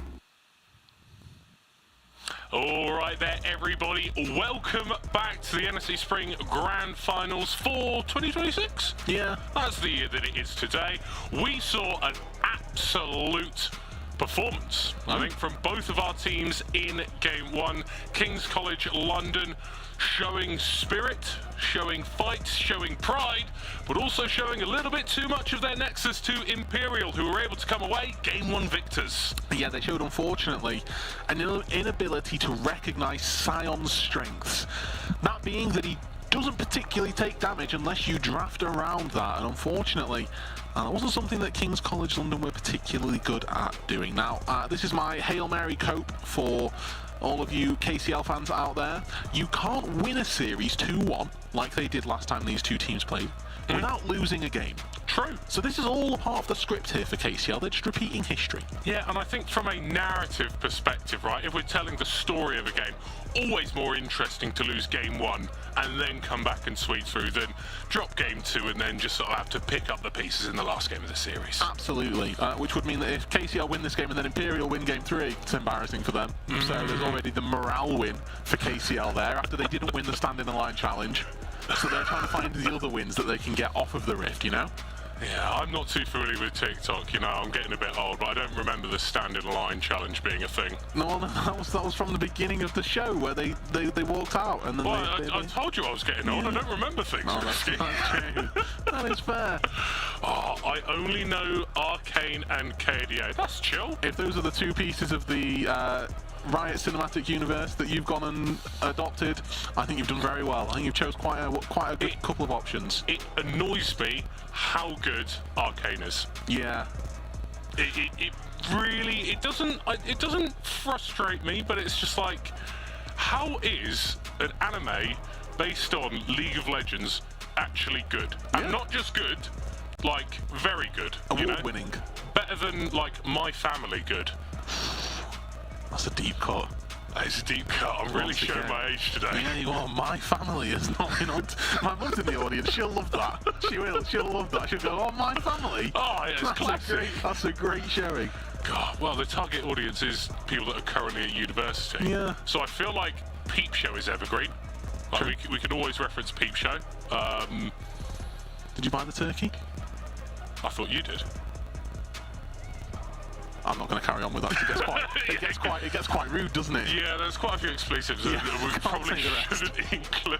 Speaker 4: All right there, everybody. Welcome back to the NSC Spring Grand Finals for 2026.
Speaker 3: Yeah.
Speaker 4: That's the year that it is today. We saw an absolute performance, I think, from both of our teams in Game 1. King's College London showing spirit, showing fight, showing pride, but also showing a little bit too much of their nexus to Imperial, who were able to come away Game 1 victors.
Speaker 3: Yeah, they showed, unfortunately, an inability to recognise Sion's strengths. That being that he doesn't particularly take damage unless you draft around that, and unfortunately, that wasn't something that King's College London were particularly good at doing. Now, this is my Hail Mary cope for all of you KCL fans out there. You can't win a series 2-1 like they did last time these two teams played without losing a game.
Speaker 4: True.
Speaker 3: So this is all a part of the script here for KCL. They're just repeating history.
Speaker 4: Yeah, and I think from a narrative perspective, right, if we're telling the story of a game, always more interesting to lose Game 1 and then come back and sweep through than drop Game 2 and then just sort of have to pick up the pieces in the last game of the series.
Speaker 3: Absolutely, which would mean that if KCL win this game and then Imperial win Game 3, it's embarrassing for them. So there's already the morale win for KCL there after they didn't win the Stand in the Line challenge. So they're trying to find the other wins that they can get off of the Rift, you know?
Speaker 4: Yeah, I'm not too familiar with TikTok, you know, I'm getting a bit old, but I don't remember the Stand in Line challenge being a thing.
Speaker 3: No, that was from the beginning of the show where they walked out and then
Speaker 4: I told you I was getting old, I don't remember things.
Speaker 3: No, that's true. That is fair.
Speaker 4: Oh, I only know Arcane and KDA. That's chill.
Speaker 3: If those are the two pieces of the Riot Cinematic Universe that you've gone and adopted, I think you've done very well. I think you've chose quite a good couple of options.
Speaker 4: It annoys me how good Arcane is.
Speaker 3: Yeah.
Speaker 4: It really doesn't frustrate me, but it's just like, how is an anime based on League of Legends actually good? And not just good, like very good.
Speaker 3: Award-winning.
Speaker 4: Better than like My Family good.
Speaker 3: That's a deep cut.
Speaker 4: That is a deep cut. I'm really showing my age today.
Speaker 3: Yeah, you are. My family has not been on. My mum's in the audience. She'll love that. She will. She'll love that. She'll go, oh, My Family.
Speaker 4: Oh, yeah, it's classic.
Speaker 3: That's a great showing.
Speaker 4: God, well, the target audience is people that are currently at university.
Speaker 3: Yeah.
Speaker 4: So I feel like Peep Show is evergreen. Like we can always reference Peep Show.
Speaker 3: Did you buy the turkey?
Speaker 4: I thought you did.
Speaker 3: I'm not going to carry on with that. It gets quite rude, doesn't it?
Speaker 4: Yeah, there's quite a few expletives that we probably shouldn't include.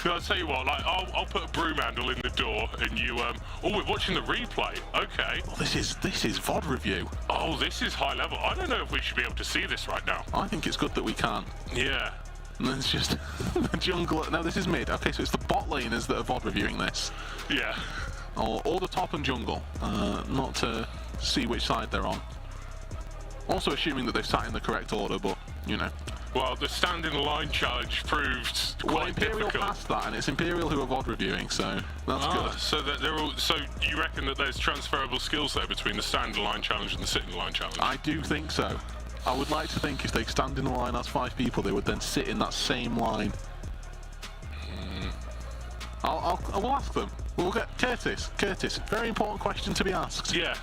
Speaker 4: No, I'll tell you what, like I'll put a broom handle in the door and you oh, we're watching the replay. Okay.
Speaker 3: Well, this is VOD review.
Speaker 4: Oh, this is high level. I don't know if we should be able to see this right now.
Speaker 3: I think it's good that we can.
Speaker 4: Yeah.
Speaker 3: And then it's just the jungle. No, this is mid. Okay, so it's the bot laners that are VOD reviewing this.
Speaker 4: Yeah.
Speaker 3: Or the top and jungle. Not to see which side they're on. Also assuming that they've sat in the correct order, but, you know.
Speaker 4: Well, the Stand in the Line challenge proved quite
Speaker 3: Imperial
Speaker 4: difficult.
Speaker 3: passed that, and it's Imperial who are VOD reviewing, so that's good.
Speaker 4: So that they're all. So you reckon that there's transferable skills there between the Stand in the Line challenge and the Sit in the Line challenge?
Speaker 3: I do think so. I would like to think if they stand in the line as 5 people, they would then sit in that same line. I will ask them. We'll get Curtis, very important question to be asked.
Speaker 4: Yeah.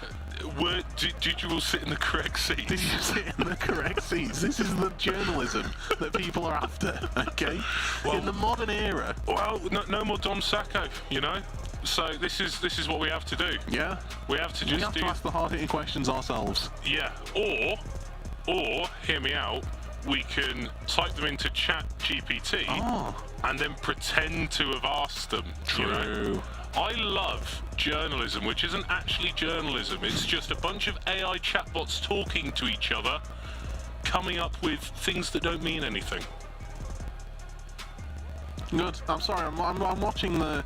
Speaker 4: Did you all sit in the correct seats?
Speaker 3: Did you sit in the correct seats? This is the journalism that people are after, okay? Well, in the modern era.
Speaker 4: Well, no more Dom Sacco, you know? So this is what we have to do.
Speaker 3: Yeah?
Speaker 4: We have to just
Speaker 3: to ask the hard-hitting questions ourselves.
Speaker 4: Yeah, or, hear me out, we can type them into Chat GPT and then pretend to have asked them.
Speaker 3: True.
Speaker 4: You know? I love journalism, which isn't actually journalism. It's just a bunch of AI chatbots talking to each other, coming up with things that don't mean anything.
Speaker 3: Good. I'm sorry, I'm watching the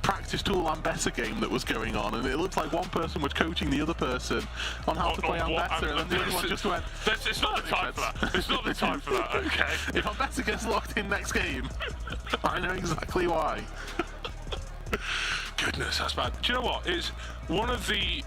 Speaker 3: practice tool Ambessa game that was going on, and it looked like one person was coaching the other person on how to play Ambessa, and then the other one just went...
Speaker 4: It's not the time for that. It's not the time for that, okay?
Speaker 3: If Ambessa gets locked in next game, I know exactly why.
Speaker 4: Goodness, that's bad. Do you know what? It's one of the...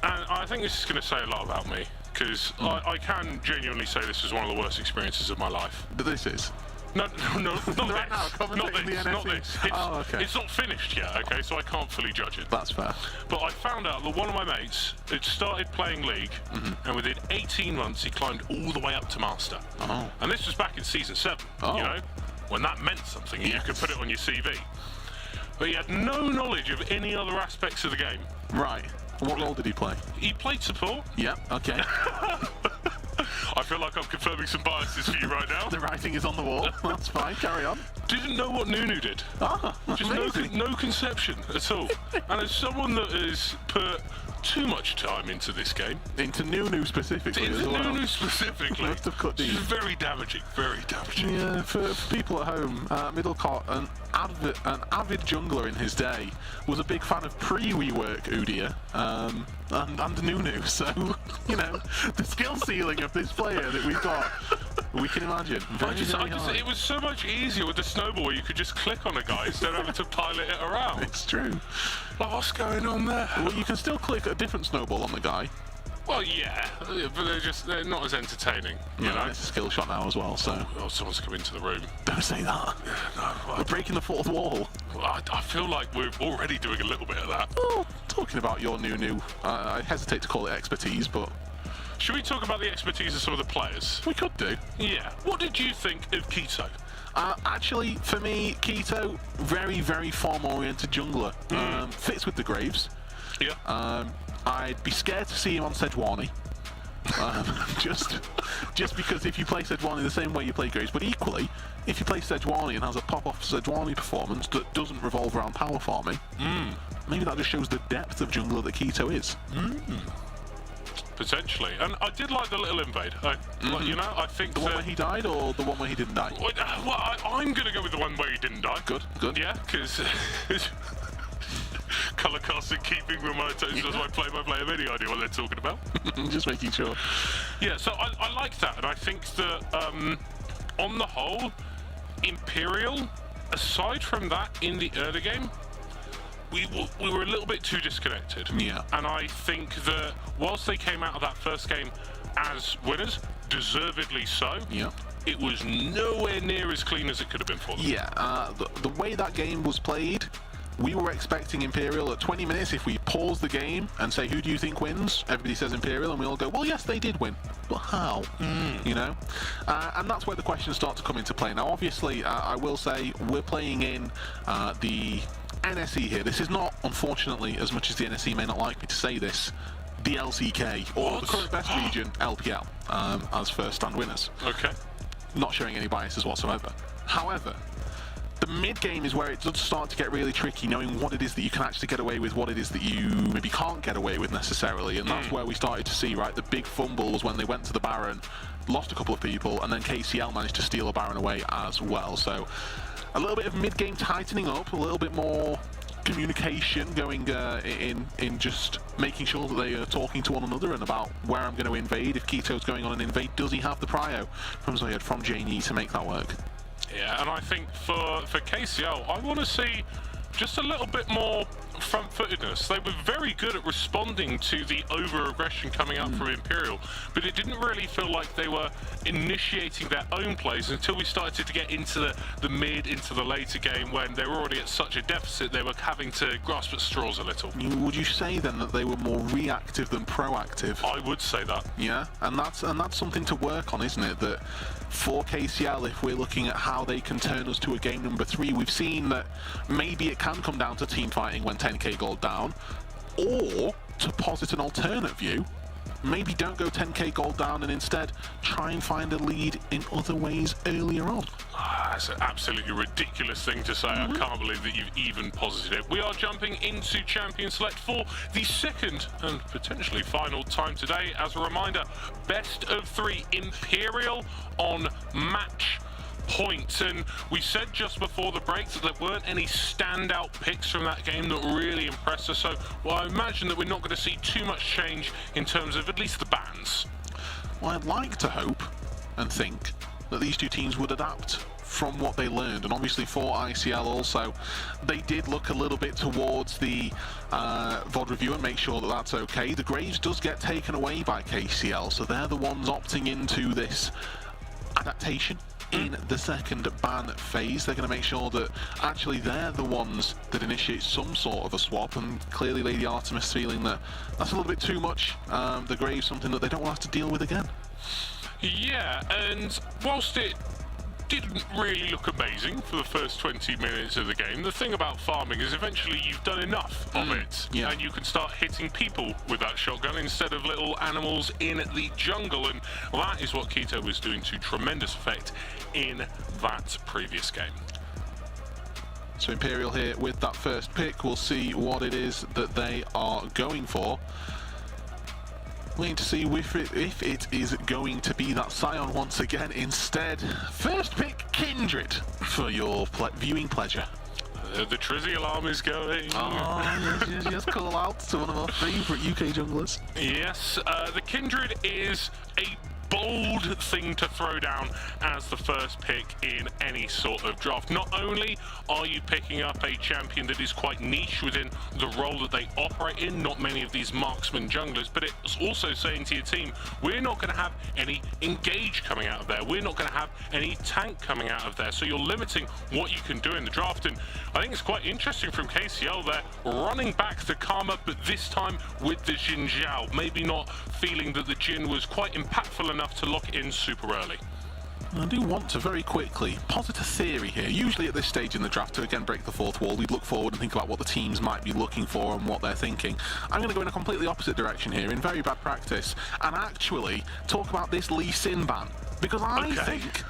Speaker 4: And I think this is going to say a lot about me, because I can genuinely say this is one of the worst experiences of my life.
Speaker 3: But this is?
Speaker 4: No, not this.
Speaker 3: Right now,
Speaker 4: Not
Speaker 3: commentating the
Speaker 4: this, not
Speaker 3: NSE.
Speaker 4: this.
Speaker 3: Oh, okay.
Speaker 4: It's not finished yet, okay, so I can't fully judge it.
Speaker 3: That's fair.
Speaker 4: But I found out that one of my mates had started playing League, and within 18 months he climbed all the way up to Master.
Speaker 3: Oh.
Speaker 4: And this was back in Season 7, you know, when that meant something, and you could put it on your CV. But he had no knowledge of any other aspects of the game.
Speaker 3: Right. What role did he play?
Speaker 4: He played support.
Speaker 3: Yeah, okay.
Speaker 4: I feel like I'm confirming some biases for you right now.
Speaker 3: The writing is on the wall. That's fine, carry on.
Speaker 4: Didn't know what Nunu did.
Speaker 3: Ah,
Speaker 4: Just no conception at all. And as someone that has put too much time into this game,
Speaker 3: into Nunu specifically as well.
Speaker 4: Nunu specifically,
Speaker 3: Must have cut deep.
Speaker 4: it's very damaging, very damaging.
Speaker 3: Yeah, for people at home, Middlecott, an avid jungler in his day, was a big fan of pre-rework Udyr and Nunu, so, you know, the skill ceiling of this player that we've got, we can imagine.
Speaker 4: It was so much easier with the snowball where you could just click on a guy instead of having to pilot it around.
Speaker 3: It's true.
Speaker 4: Like, what's going on there?
Speaker 3: Well, you can still click a different snowball on the guy.
Speaker 4: Well, yeah, but they're not as entertaining, you know?
Speaker 3: It's a skill shot now as well, so...
Speaker 4: Oh, someone's come into the room.
Speaker 3: Don't say that. We're breaking the fourth wall.
Speaker 4: I feel like we're already doing a little bit of that.
Speaker 3: Well, talking about your Nunu, I hesitate to call it expertise, but...
Speaker 4: Should we talk about the expertise of some of the players?
Speaker 3: We could do.
Speaker 4: Yeah. What did you think of Keto?
Speaker 3: Actually, for me, Keto, very, very farm-oriented jungler. Fits with the Graves.
Speaker 4: Yeah.
Speaker 3: I'd be scared to see him on Sejuani. Just because if you play Sejuani the same way you play Graves, but equally, if you play Sejuani and has a pop-off Sejuani performance that doesn't revolve around power farming, maybe that just shows the depth of jungler that Keto is.
Speaker 4: Potentially. And I did like the little invade. You know, I think
Speaker 3: The one where he died or the one where he didn't die?
Speaker 4: Well, I'm going to go with the one where he didn't die.
Speaker 3: Good.
Speaker 4: Yeah, because... Colour casting, keeping with my toes, does my play-by-play have any idea what they're talking about?
Speaker 3: Just making sure.
Speaker 4: Yeah, so I like that, and I think that, on the whole, Imperial, aside from that, in the early game, we were a little bit too disconnected.
Speaker 3: Yeah.
Speaker 4: And I think that whilst they came out of that first game as winners, deservedly so,
Speaker 3: Yeah.
Speaker 4: it was nowhere near as clean as it could have been for them.
Speaker 3: Yeah, the way that game was played, we were expecting Imperial at 20 minutes. If we pause the game and say, who do you think wins? Everybody says Imperial, and we all go, well, yes, they did win. But how? You know? And that's where the questions start to come into play. Now, obviously, I will say, we're playing in the NSE here. This is not, unfortunately, as much as the NSE may not like me to say this, the LCK, or the current best region, LPL, as first stand winners.
Speaker 4: Okay.
Speaker 3: Not showing any biases whatsoever. However, the mid-game is where it does start to get really tricky, knowing what it is that you can actually get away with, what it is that you maybe can't get away with necessarily, and that's where we started to see, right, the big fumble was when they went to the Baron, lost a couple of people, and then KCL managed to steal a Baron away as well. So a little bit of mid-game tightening up, a little bit more communication going in just making sure that they are talking to one another and about where I'm going to invade. If Keto's going on an invade, does he have the prio from Zoyed, from Janie to make that work?
Speaker 4: Yeah, and I think for KCL, I want to see just a little bit more front-footedness. They were very good at responding to the over-aggression coming out from Imperial, but it didn't really feel like they were initiating their own plays until we started to get into the mid, into the later game, when they were already at such a deficit they were having to grasp at straws a little.
Speaker 3: Would you say then that they were more reactive than proactive?
Speaker 4: I would say that.
Speaker 3: Yeah, and that's something to work on, isn't it? That for KCL, if we're looking at how they can turn us to a game number 3, we've seen that maybe it can come down to team fighting when 10k gold down, or to posit an alternate view, maybe don't go 10k gold down and instead try and find a lead in other ways earlier on.
Speaker 4: That's an absolutely ridiculous thing to say. I can't believe that you've even posited it. We are jumping into Champion Select for the second and potentially final time today. As a reminder, best of 3 Imperial on match point. And we said just before the break that there weren't any standout picks from that game that really impressed us. So, well, I imagine that we're not going to see too much change in terms of at least the bans.
Speaker 3: Well, I'd like to hope and think that these two teams would adapt from what they learned, and obviously for ICL also, they did look a little bit towards the VOD review and make sure that that's okay. The Graves does get taken away by KCL, so they're the ones opting into this adaptation in the second ban phase. They're going to make sure that actually they're the ones that initiate some sort of a swap, and clearly Lady Artemis feeling that that's a little bit too much. The Graves, something that they don't want to have to deal with again.
Speaker 4: Yeah, and whilst it didn't really look amazing for the first 20 minutes of the game, the thing about farming is eventually you've done enough of it, and you can start hitting people with that shotgun instead of little animals in the jungle, and that is what Keto was doing to tremendous effect in that previous game.
Speaker 3: So Imperial here with that first pick. We'll see what it is that they are going for. Waiting to see if it is going to be that Scion once again. Instead, first pick Kindred for your viewing pleasure.
Speaker 4: The Trizzy alarm is going.
Speaker 3: Oh, yes, call out to one of our favourite UK junglers.
Speaker 4: Yes, the Kindred is a bold thing to throw down as the first pick in any sort of draft. Not only are you picking up a champion that is quite niche within the role that they operate in, not many of these marksman junglers, but it's also saying to your team, we're not going to have any engage coming out of there, we're not going to have any tank coming out of there, so you're limiting what you can do in the draft. And I think it's quite interesting from KCL, they're running back the Karma, but this time with the Jin Zhao, maybe not feeling that the Jin was quite impactful enough to lock it in super early.
Speaker 3: I do want to very quickly posit a theory here. Usually at this stage in the draft, to again break the fourth wall, we'd look forward and think about what the teams might be looking for and what they're thinking. I'm going to go in a completely opposite direction here, in very bad practice, and actually talk about this Lee Sin ban. Because I think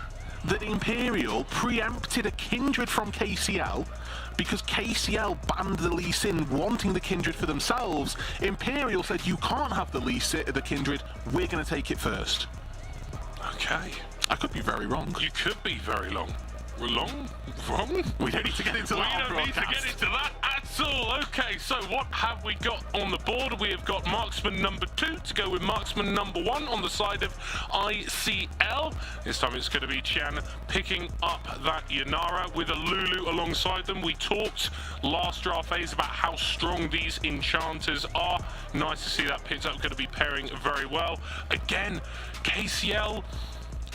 Speaker 3: that Imperial preempted a Kindred from KCL because KCL banned the Lee Sin, wanting the Kindred for themselves. Imperial said, you can't have the the Kindred, we're going to take it first.
Speaker 4: Okay.
Speaker 3: I could be very wrong.
Speaker 4: You could be very wrong. Wrong?
Speaker 3: We don't need to get into that.
Speaker 4: We don't need to get into that at all. Okay, so what have we got on the board? We have got marksman number 2 to go with marksman number 1 on the side of ICL. This time it's going to be Chan picking up that Yanara with a Lulu alongside them. We talked last draft phase about how strong these enchanters are. Nice to see that picked up, going to be pairing very well. Again, KCL,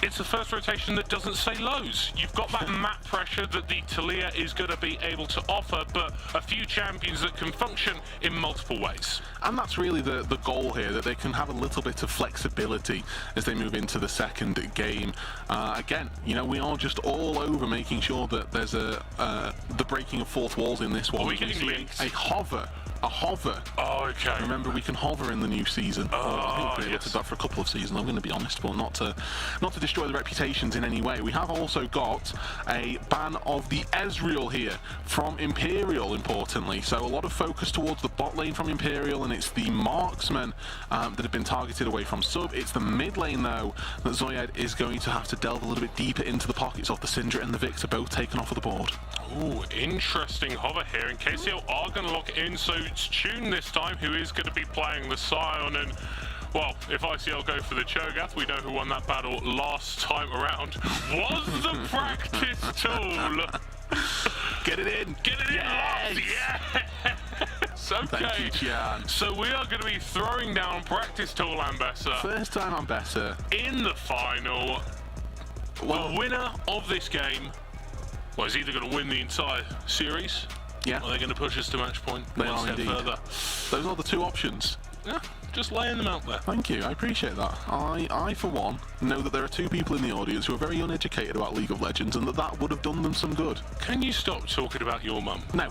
Speaker 4: it's the first rotation that doesn't say lows. You've got that map pressure that the Talia is going to be able to offer, but a few champions that can function in multiple ways.
Speaker 3: And that's really the goal here, that they can have a little bit of flexibility as they move into the second game. Again, you know, we are just all over making sure that there's the breaking of fourth walls in this one.
Speaker 4: Are we getting leaks?
Speaker 3: A hover. A hover.
Speaker 4: Oh, okay.
Speaker 3: Remember, we can hover in the new season. I think we've been able to do that for a couple of seasons, I'm going to be honest, but not to destroy the reputations in any way. We have also got a ban of the Ezreal here from Imperial, importantly. So a lot of focus towards the bot lane from Imperial, and it's the marksmen that have been targeted away from sub. It's the mid lane, though, that Zoyed is going to have to delve a little bit deeper into the pockets of. The Syndra and the Victor both taken off of the board.
Speaker 4: Ooh, interesting hover here, and KCL are going to lock it in, so it's Tune this time who is going to be playing the Scion, and well, if ICL go for the Cho'Gath, we know who won that battle last time around. Was the practice tool.
Speaker 3: Get it in!
Speaker 4: Get it in, yes! Yes! Okay.
Speaker 3: Thank you, Chan.
Speaker 4: So we are going to be throwing down practice tool Ambessa.
Speaker 3: First time Ambessa.
Speaker 4: In the final. Well, the winner of this game, well, is either going to win the entire series,
Speaker 3: yeah,
Speaker 4: or they're going to push us to match point
Speaker 3: they
Speaker 4: one step further.
Speaker 3: Those are the two options.
Speaker 4: Yeah, just laying them out there.
Speaker 3: Thank you, I appreciate that. I, for one, know that there are two people in the audience who are very uneducated about League of Legends, and that would have done them some good.
Speaker 4: Can you stop talking about your mum?
Speaker 3: No.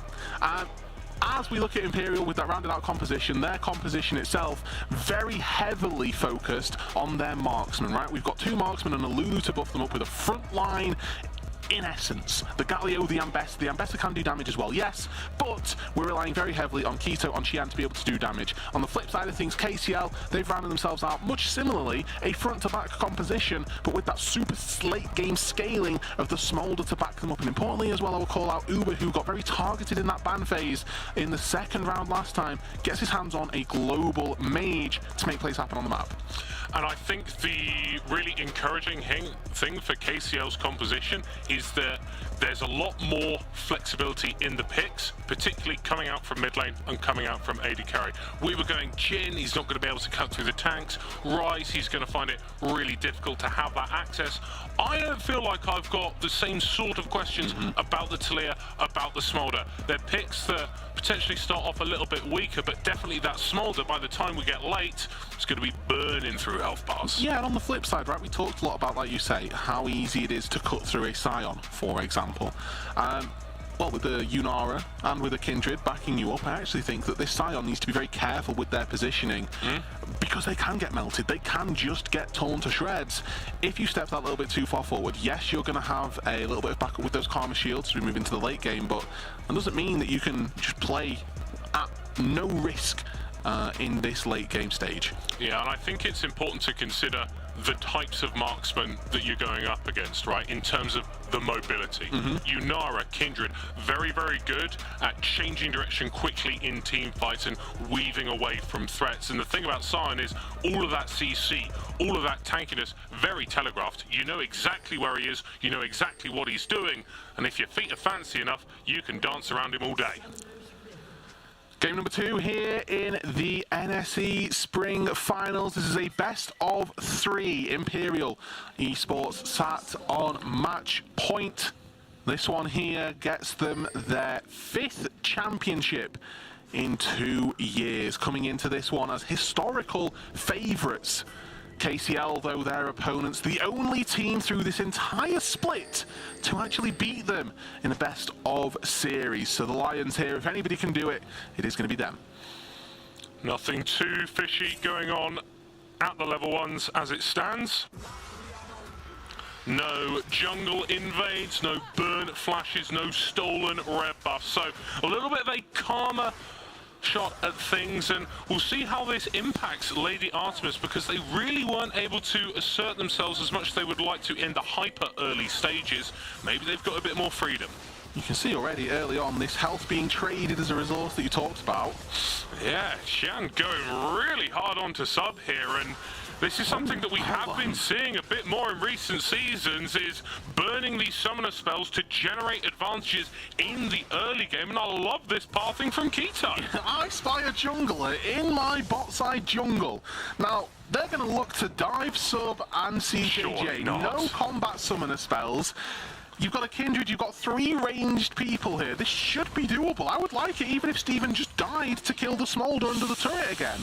Speaker 3: As we look at Imperial with that rounded out composition, their composition itself very heavily focused on their marksmen, right? We've got two marksmen and a Lulu to buff them up with a front line. In essence, the Galio, the Ambessa can do damage as well, yes, but we're relying very heavily on Keto, on Xian to be able to do damage. On the flip side of things, KCL, they've rounded themselves out much similarly, a front-to-back composition, but with that super late game scaling of the Smolder to back them up. And importantly as well, I will call out Uber, who got very targeted in that ban phase in the second round last time, gets his hands on a global mage to make plays happen on the map.
Speaker 4: And I think the really encouraging thing for KCL's composition is is that there's a lot more flexibility in the picks, particularly coming out from mid lane and coming out from AD carry. We were going Jhin, he's not going to be able to cut through the tanks. Ryze, he's going to find it really difficult to have that access. I don't feel like I've got the same sort of questions about the Taliyah, about the Smolder. They're picks that potentially start off a little bit weaker, but definitely that Smolder, by the time we get late, it's going to be burning through health bars.
Speaker 3: Yeah, and on the flip side, right, we talked a lot about, like you say, how easy it is to cut through a Scion, for example. Well, with the Yunara and with the Kindred backing you up, I actually think that this Scion needs to be very careful with their positioning because they can get melted. They can just get torn to shreds. If you step that little bit too far forward, yes, you're going to have a little bit of backup with those Karma Shields as we move into the late game, but that doesn't mean that you can just play at no risk in this late game stage.
Speaker 4: Yeah, and I think it's important to consider the types of marksmen that you're going up against, right, in terms of the mobility. Yunara, Kindred, very, very good at changing direction quickly in team fights and weaving away from threats. And the thing about Scion is all of that CC, all of that tankiness, very telegraphed. You know exactly where he is, you know exactly what he's doing, and if your feet are fancy enough, you can dance around him all day.
Speaker 3: Game number 2 here in the NSE Spring Finals. This is a best of 3. Imperial Esports sat on match point. This one here gets them their 5th championship in 2 years. Coming into this one as historical favourites. KCL, though, their opponents, the only team through this entire split to actually beat them in a best of series. So the Lions here, if anybody can do it, it is going to be them.
Speaker 4: Nothing too fishy going on at the level 1s as it stands. No jungle invades, no burn flashes, no stolen red buffs. So a little bit of a calmer shot at things, and we'll see how this impacts Lady Artemis, because they really weren't able to assert themselves as much as they would like to in the hyper early stages. Maybe they've got a bit more freedom.
Speaker 3: You can see already early on this health being traded as a resource that you talked about.
Speaker 4: Yeah, Shan going really hard onto sub here, and this is something that we have been seeing a bit more in recent seasons, is burning these summoner spells to generate advantages in the early game, and I love this pathing from Keto.
Speaker 3: I spy a jungler in my bot side jungle. Now, they're going to look to dive, sub, and CJJ. No combat summoner spells. You've got a Kindred, you've got 3 ranged people here. This should be doable. I would like it even if Steven just died to kill the Smolder under the turret again.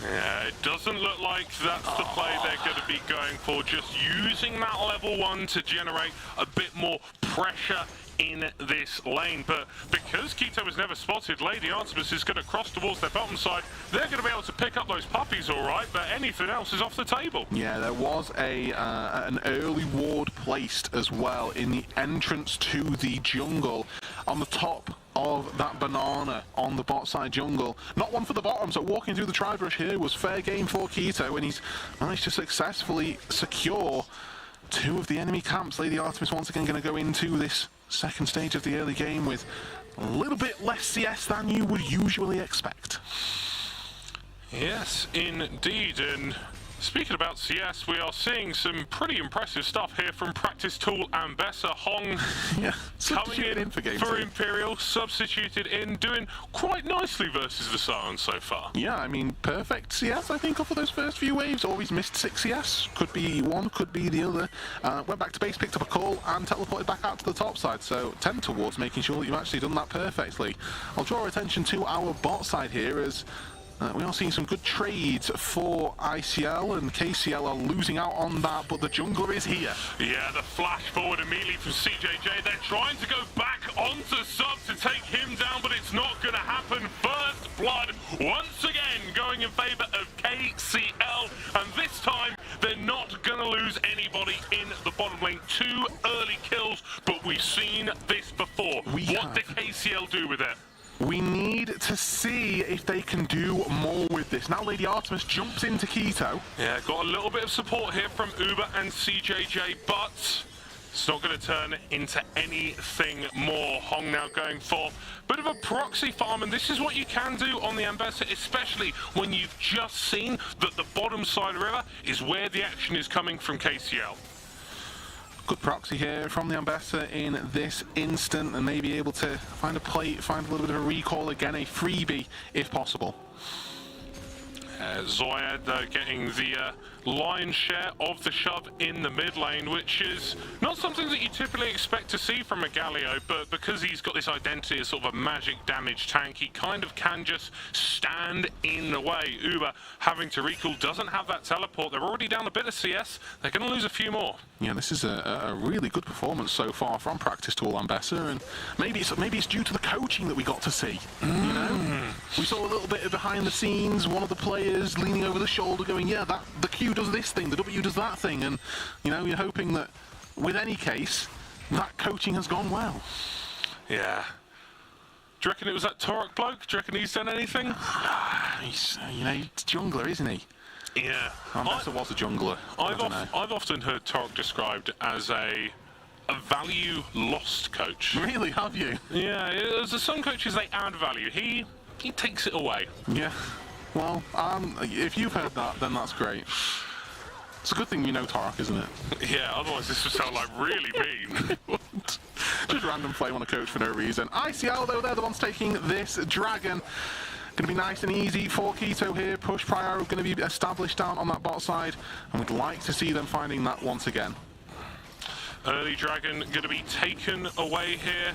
Speaker 4: Yeah, it doesn't look like that's the play they're going to be going for, just using that level 1 to generate a bit more pressure in this lane. But because Keto was never spotted, Lady Artemis is going to cross towards their bottom side. They're going to be able to pick up those puppies all right, but anything else is off the table.
Speaker 3: Yeah, there was an early ward placed as well in the entrance to the jungle on the top of that banana on the bot side jungle. Not one for the bottom, so walking through the tri-brush here was fair game for Keto, and he's managed to successfully secure 2 of the enemy camps. Lady Artemis once again going to go into this second stage of the early game with a little bit less CS than you would usually expect.
Speaker 4: Yes, indeed, and speaking about CS, we are seeing some pretty impressive stuff here from Practice Tool and Bessa. Hong coming in for Imperial, substituted in, doing quite nicely versus the Scion so far.
Speaker 3: Yeah, I mean, perfect CS, I think, off of those first few waves. Always missed 6 CS. Could be one, could be the other. Went back to base, picked up a call, and teleported back out to the top side. So, tend towards making sure that you've actually done that perfectly. I'll draw attention to our bot side here as we are seeing some good trades for ICL, and KCL are losing out on that, but the jungler is here.
Speaker 4: Yeah, the flash forward immediately from CJJ. They're trying to go back onto sub to take him down, but it's not going to happen. First blood, once again, going in favor of KCL, and this time they're not going to lose anybody in the bottom lane. 2 early kills, but we've seen this before. What did KCL do with it?
Speaker 3: We need to see if they can do more with this. Now Lady Artemis jumps into Keto.
Speaker 4: Yeah, got a little bit of support here from Uber and CJJ, but it's not going to turn into anything more. Hong now going for a bit of a proxy farm, and this is what you can do on the Ambassador, especially when you've just seen that the bottom side river is where the action is coming from KCL.
Speaker 3: Good proxy here from the Ambassador in this instant, and maybe able to find a plate, find a little bit of a recall again, a freebie if possible.
Speaker 4: Zoyad getting the lion's share of the shove in the mid lane, which is not something that you typically expect to see from a Galio, but because he's got this identity as sort of a magic damage tank, he kind of can just stand in the way. Uber having to recall, doesn't have that teleport. They're already down a bit of CS. They're going to lose a few more.
Speaker 3: Yeah, this is a really good performance so far from Practice Tool Ambassador, and maybe it's due to the coaching that we got to see. You know, we saw a little bit of behind the scenes, one of the players leaning over the shoulder going, yeah, the Q does this thing, the W does that thing, and you know, you're hoping that with any case that coaching has gone well.
Speaker 4: Yeah. Do you reckon it was that Torok bloke? Do you reckon he's done anything?
Speaker 3: He's, you know, he's jungler, isn't he?
Speaker 4: Yeah.
Speaker 3: Ambassador was a jungler.
Speaker 4: I've often heard Torok described as a value lost coach.
Speaker 3: Really, have you?
Speaker 4: Yeah, there's some coaches, they add value. He takes it away.
Speaker 3: Yeah. Well, if you've heard that, then that's great. It's a good thing you know Tarek, isn't it?
Speaker 4: Yeah, otherwise this would sound like really mean.
Speaker 3: Just random flame on a coach for no reason. ICL, though, they're the ones taking this dragon. Going to be nice and easy for Keto here. Push prior going to be established down on that bot side, and we'd like to see them finding that once again.
Speaker 4: Early dragon going to be taken away here.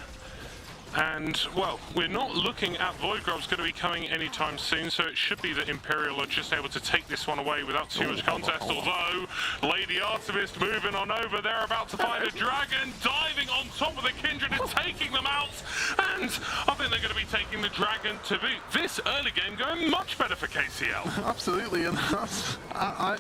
Speaker 4: And, well, we're not looking at Void Grub's going to be coming anytime soon, so it should be that Imperial are just able to take this one away without too much contest, although Lady Artemis moving on over, they're about to find a dragon, diving on top of the Kindred and taking them out, and I think they're going to be taking the dragon to boot. This early game going much better for KCL.
Speaker 3: Absolutely, and that's, I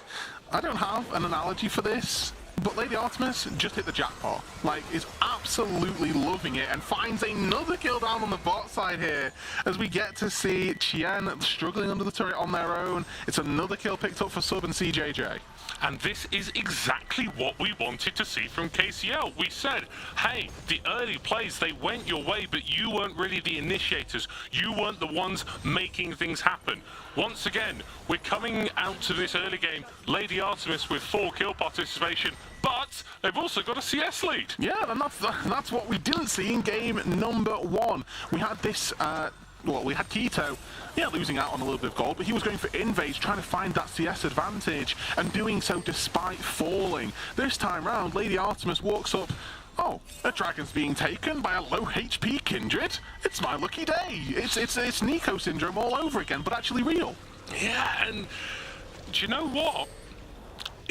Speaker 3: don't have an analogy for this, but Lady Artemis just hit the jackpot. Like, is absolutely loving it and finds another kill down on the bot side here as we get to see Chien struggling under the turret on their own. It's another kill picked up for Sub and CJJ.
Speaker 4: And this is exactly what we wanted to see from KCL. We said, hey, the early plays, they went your way, but you weren't really the initiators. You weren't the ones making things happen. Once again, we're coming out to this early game, Lady Artemis with 4 kill participation, but they've also got a CS lead.
Speaker 3: Yeah, and that's what we didn't see in game number 1. We had this... well, we had Keto, yeah, losing out on a little bit of gold, but he was going for invades, trying to find that CS advantage, and doing so despite falling. This time round, Lady Artemis walks up, oh, a dragon's being taken by a low HP Kindred. It's my lucky day. It's Nico syndrome all over again, but actually real.
Speaker 4: Yeah, and do you know what?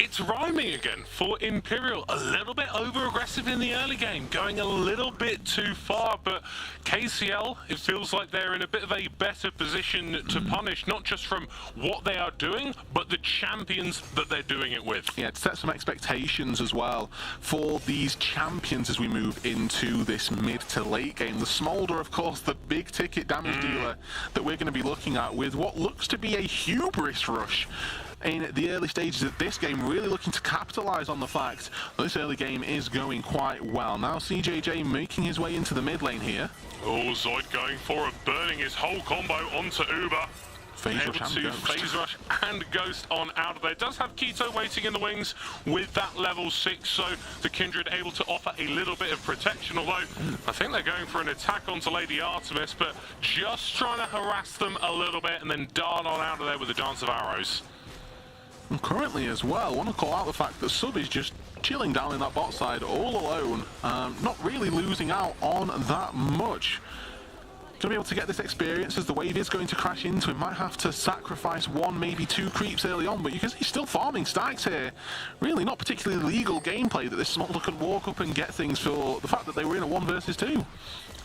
Speaker 4: It's rhyming again for Imperial. A little bit over-aggressive in the early game, going a little bit too far, but KCL, it feels like they're in a bit of a better position to punish, not just from what they are doing, but the champions that they're doing it with.
Speaker 3: Yeah, to set some expectations as well for these champions as we move into this mid to late game. The Smolder, of course, the big ticket damage dealer that we're going to be looking at with what looks to be a hubris rush in the early stages of this game, really looking to capitalize on the fact that this early game is going quite well. Now CJJ making his way into the mid lane here.
Speaker 4: Oh, Zoid going for it, burning his whole combo onto Uber.
Speaker 3: Phase
Speaker 4: able
Speaker 3: rush
Speaker 4: to phase rush and Ghost on out of there. Does have Keto waiting in the wings with that level 6, so the Kindred able to offer a little bit of protection, although I think they're going for an attack onto Lady Artemis, but just trying to harass them a little bit and then dart on out of there with a dance of arrows.
Speaker 3: And currently as well, I want to call out the fact that Sub is just chilling down in that bot side all alone, not really losing out on that much. To be able to get this experience as the wave is going to crash into him, might have to sacrifice 1, maybe 2 creeps early on, but because he's still farming stacks here, really not particularly legal gameplay that this Smolder could walk up and get things for the fact that they were in a 1 versus 2.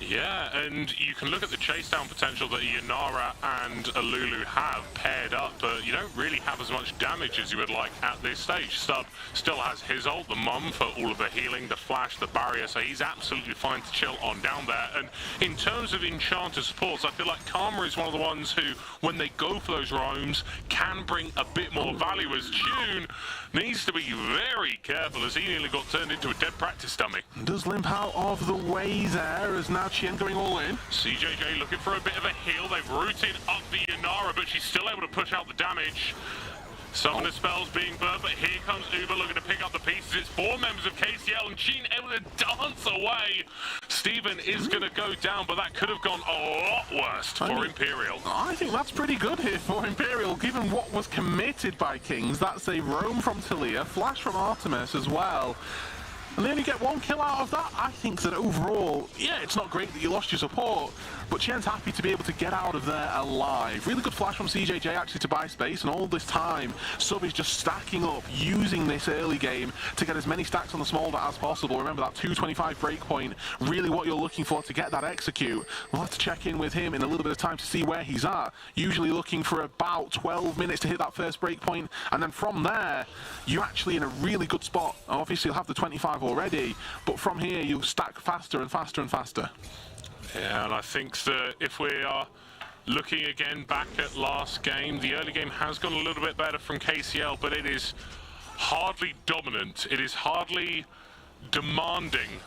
Speaker 4: Yeah, and you can look at the chase down potential that Yanara and Alulu have paired up, but you don't really have as much damage as you would like at this stage. Stub still has his ult, the mum for all of the healing, the flash, the barrier, so he's absolutely fine to chill on down there. And in terms of Enchanter supports, I feel like Karma is one of the ones who, when they go for those roams, can bring a bit more value, as June needs to be very careful as he nearly got turned into a dead practice dummy.
Speaker 3: Does limp out of the way there as now Chien going all in.
Speaker 4: CJJ looking for a bit of a heal. They've rooted up the Yanara, but she's still able to push out the damage. Some of the spells being burnt, but here comes Uber looking to pick up the pieces. It's 4 members of KCL, and Sheen able to dance away. Steven is going to go down, but that could have gone a lot worse for Imperial.
Speaker 3: I think that's pretty good here for Imperial, given what was committed by Kings. That's a roam from Talia, flash from Artemis as well. And they only get 1 kill out of that. I think that overall, yeah, it's not great that you lost your support, but Chien's happy to be able to get out of there alive. Really good flash from CJJ actually to buy space, and all this time, Sub is just stacking up, using this early game to get as many stacks on the Smolder as possible. Remember that 225 breakpoint, really what you're looking for to get that execute. We'll have to check in with him in a little bit of time to see where he's at. Usually looking for about 12 minutes to hit that first breakpoint, and then from there, you're actually in a really good spot. Obviously, you'll have the 25 already, but from here, you'll stack faster and faster and faster.
Speaker 4: Yeah, and I think that if we are looking again back at last game, the early game has gone a little bit better from KCL, but it is hardly dominant. It is hardly demanding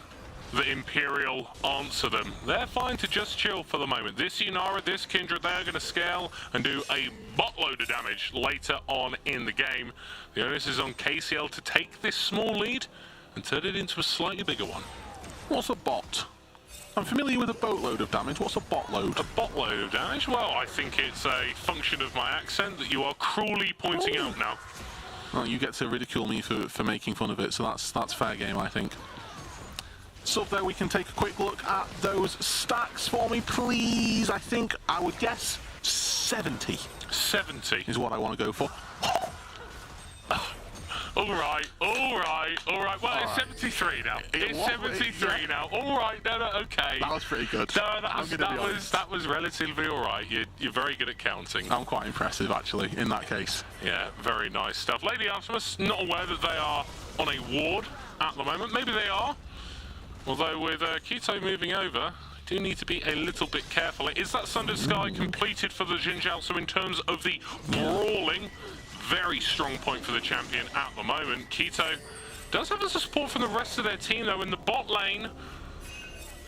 Speaker 4: that Imperial answer them. They're fine to just chill for the moment. This Yunara, this Kindred, they're going to scale and do a buttload of damage later on in the game. The onus is on KCL to take this small lead and turn it into a slightly bigger one.
Speaker 3: What's a bot? I'm familiar with a boatload of damage. What's a botload?
Speaker 4: A botload of damage? Well, I think it's a function of my accent that you are cruelly pointing out now.
Speaker 3: Well, you get to ridicule me for making fun of it, so that's fair game, I think. So there we can take a quick look at those stacks for me, please. I think I would guess 70.
Speaker 4: 70
Speaker 3: is what I want to go for.
Speaker 4: All right. Well, it's 73 now. It's 73 now. All right, no, okay.
Speaker 3: That was pretty good.
Speaker 4: No, that was relatively all right. You're very good at counting.
Speaker 3: I'm quite impressive, actually, in that case.
Speaker 4: Yeah, very nice stuff. Lady Artemis, not aware that they are on a ward at the moment. Maybe they are. Although with Quito moving over, do need to be a little bit careful. Is that Sundered Sky completed for the Jinzhou? So in terms of the brawling, very strong point for the champion at the moment. Quito does have the support from the rest of their team, though. In the bot lane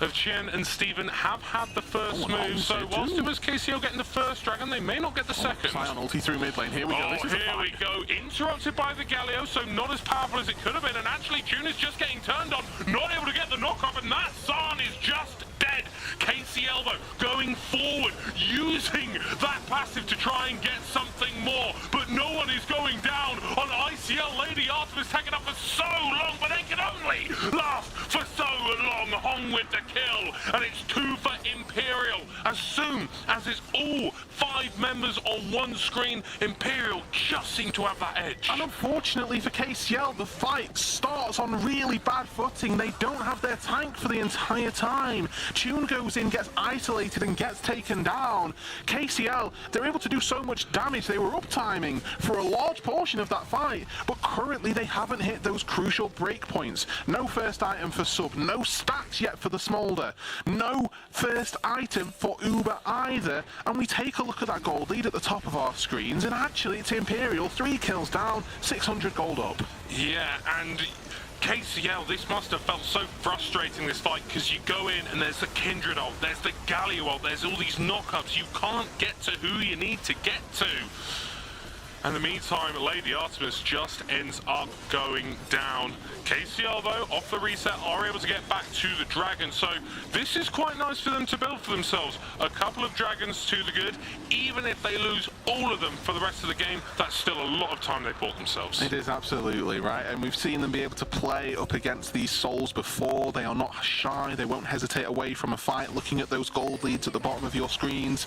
Speaker 4: of Chien and Steven have had the first move, so whilst it was KCL getting the first dragon, they may not get the second.
Speaker 3: Try on ulti through mid lane. Here we go.
Speaker 4: Here we go. Interrupted by the Galio, so not as powerful as it could have been, and actually June is just getting turned on, not able to get the knockoff, and that San is just dead. KCL, though, going forward, using that passive to try and get something more, but no one is going down on ICL. Lady Artemis taken up for so long, but they can only last for so long. Hong with the kill, and it's 2 for Imperial. As soon as it's all 5 members on one screen, Imperial just seem to have that edge.
Speaker 3: And unfortunately for KCL, the fight starts on really bad footing. They don't have their tank for the entire time. Tune goes in, gets isolated, and gets taken down. KCL, they're able to do so much damage. They were up-timing for a large portion of that fight, but currently they haven't hit those crucial breakpoints. No first item for Sub, no stacks yet for the Smolder, no first item for Uber either, and we take a look at that gold lead at the top of our screens, and actually it's Imperial, 3 kills down, 600 gold up.
Speaker 4: Yeah, and KCL, this must have felt so frustrating, this fight, because you go in and there's the Kindred ult, there's the Galio ult, there's all these knockups, you can't get to who you need to get to. In the meantime, Lady Artemis just ends up going down. KCL, though, off the reset, are able to get back to the dragon. So this is quite nice for them to build for themselves. A couple of dragons to the good. Even if they lose all of them for the rest of the game, that's still a lot of time they bought themselves.
Speaker 3: It is absolutely right, and we've seen them be able to play up against these souls before. They are not shy. They won't hesitate away from a fight. Looking at those gold leads at the bottom of your screens,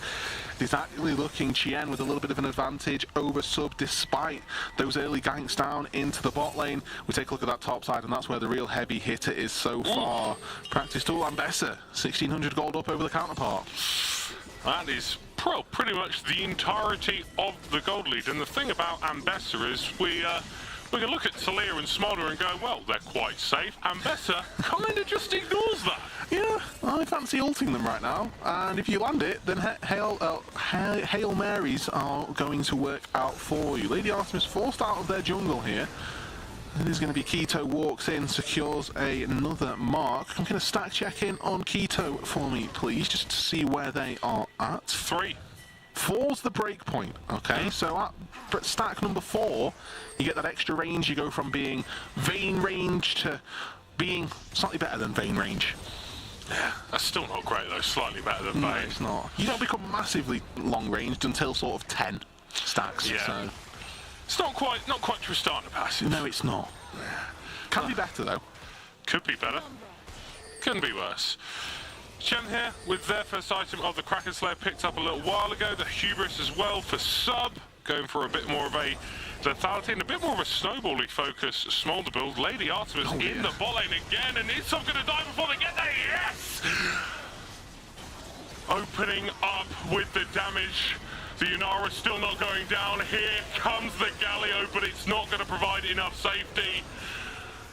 Speaker 3: it's actually looking Chien with a little bit of an advantage over Sub, despite those early ganks down into the bot lane. We take a look at that top side, and that's where the real heavy hitter is so far. Practice tool Ambessa, 1600 gold up over the counterpart.
Speaker 4: That is pretty much the entirety of the gold lead. And the thing about Ambessa is we can look at Talia and Smolder and go, well, they're quite safe. Ambessa kind of just ignores that.
Speaker 3: Yeah, I fancy ulting them right now, and if you land it, then Hail Marys are going to work out for you. Lady Artemis forced out of their jungle here. It is going to be Quito walks in, secures another mark. I'm going to stack check in on Quito for me, please, just to see where they are at.
Speaker 4: 3.
Speaker 3: 4's the break point, okay? So at stack number 4, you get that extra range. You go from being Vayne range to being slightly better than Vayne range.
Speaker 4: Yeah, that's still not great though, slightly better than
Speaker 3: No,
Speaker 4: Vayne.
Speaker 3: it's not. You don't become massively long-ranged until sort of 10 stacks,
Speaker 4: Yeah.
Speaker 3: so...
Speaker 4: It's not quite Tristana passive.
Speaker 3: No, it's not. Can be better, though.
Speaker 4: Could be better. Couldn't be worse. Chen here with their first item of the Kraken Slayer picked up a little while ago. The Hubris as well for sub. Going for a bit more of a lethality and a bit more of a snowbally focus. Smolder build. Lady Artemis in the bot lane again. And is some going to die before they get there? Yes! Opening up with the damage. The Inara still not going down. Here comes the Galio, but it's not going to provide enough safety.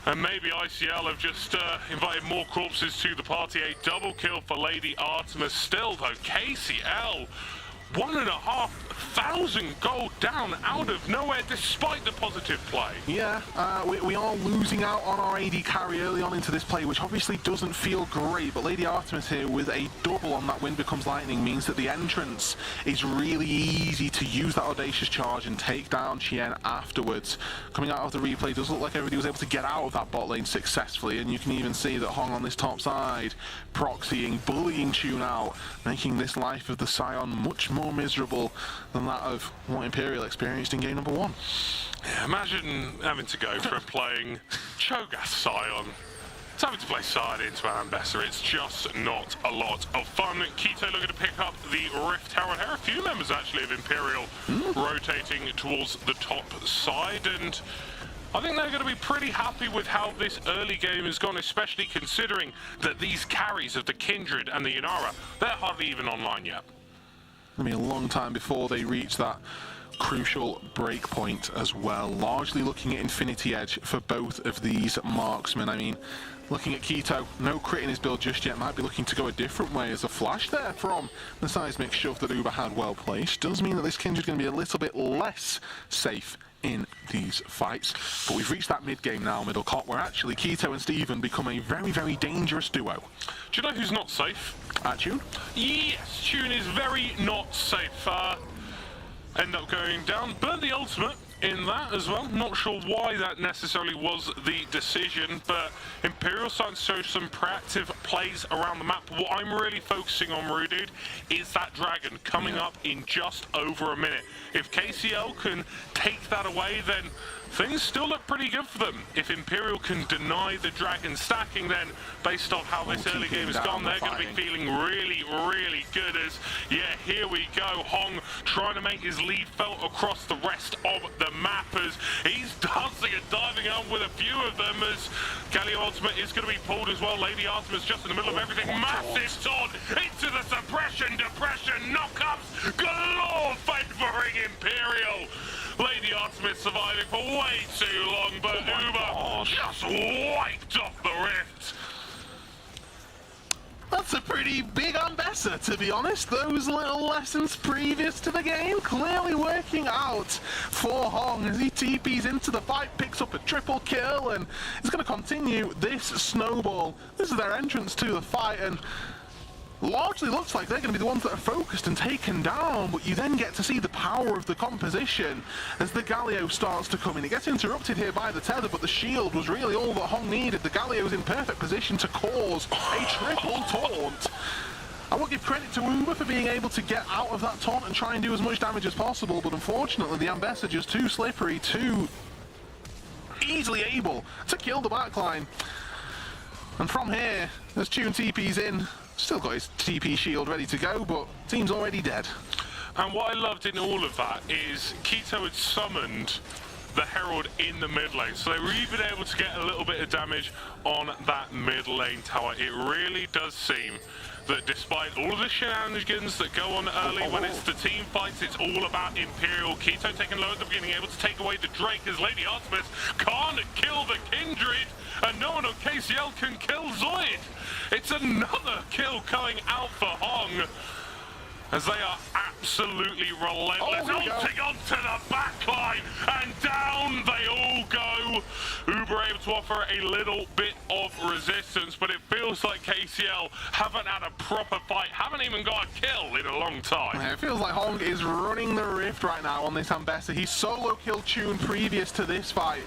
Speaker 4: And maybe ICL have just invited more corpses to the party. A double kill for Lady Artemis. Still, though, KCL, 1,500 gold down out of nowhere, despite the positive play.
Speaker 3: Yeah, we are losing out on our AD carry early on into this play, which obviously doesn't feel great, but Lady Artemis here with a double on that Wind Becomes Lightning means that the entrance is really easy to use that Audacious Charge and take down Chien afterwards. Coming out of the replay, does look like everybody was able to get out of that bot lane successfully, and you can even see that Hong on this top side, proxying, bullying Tune out, making this life of the Scion much more miserable than that of what Imperial experienced in game number 1.
Speaker 4: Yeah, imagine having to go from playing Cho'Gath Scion to having to play Scion into Ambessa. It's just not a lot of fun. Keto looking to pick up the Rift Herald here. A few members actually of Imperial rotating towards the top side, and I think they're going to be pretty happy with how this early game has gone, especially considering that these carries of the Kindred and the Inara, they're hardly even online yet.
Speaker 3: It'll be a long time before they reach that crucial break point as well. Largely looking at Infinity Edge for both of these marksmen. I mean, looking at Keto, no crit in his build just yet. Might be looking to go a different way as a flash there from the seismic shove that Uber had well placed. Does mean that this Kindred's going to be a little bit less safe in these fights. But we've reached that mid-game now, Middlecott, where actually Keto and Steven become a very, very dangerous duo.
Speaker 4: Do you know who's not safe?
Speaker 3: Tune?
Speaker 4: Yes, Tune is very not safe. End up going down. Burnt the ultimate in that as well. Not sure why that necessarily was the decision, but Imperial starting to show some proactive plays around the map. What I'm really focusing on, Rudude, is that dragon coming up in just over a minute. If KCL can take that away, then things still look pretty good for them. If Imperial can deny the dragon stacking, then based on how this early game has gone, they're going to be feeling really, really good as, yeah, here we go. Hong trying to make his lead felt across the rest of the map as he's dancing and diving out with a few of them as Galio Ultimate is going to be pulled as well. Lady Artemis just in the middle of everything. Massive sword into the suppression, depression, knockups galore favouring Imperial. Lady Artemis surviving for way too long, but Uber just wiped off the rift.
Speaker 3: That's a pretty big Ambessa, to be honest. Those little lessons previous to the game clearly working out for Hong as he TPs into the fight, picks up a triple kill, and is going to continue this snowball. This is their entrance to the fight, and largely looks like they're going to be the ones that are focused and taken down, but you then get to see the power of the composition as the Galio starts to come in. It gets interrupted here by the tether, but the shield was really all that Hong needed. The Galio is in perfect position to cause a triple taunt. I will give credit to Uber for being able to get out of that taunt and try and do as much damage as possible, but unfortunately the Ambessa just too slippery, too easily able to kill the backline. And from here, as Tune TP's in, still got his TP shield ready to go, but team's already dead.
Speaker 4: And what I loved in all of that is Keto had summoned the Herald in the mid lane, so they were even able to get a little bit of damage on that mid lane tower. It really does seem that despite all of the shenanigans that go on early when it's the team fights, it's all about Imperial. Keto taking low at the beginning, able to take away the Drake as Lady Artemis can't kill the Kindred, and no one on KCL can kill Zoid. It's another kill coming out for Hong as they are absolutely relentless. Ulting onto the backline, and down they all go. Uber able to offer a little bit of resistance, but it feels like KCL haven't had a proper fight, haven't even got a kill in a long time.
Speaker 3: Yeah, it feels like Hong is running the rift right now on this Ambessa. He solo killed Tune previous to this fight,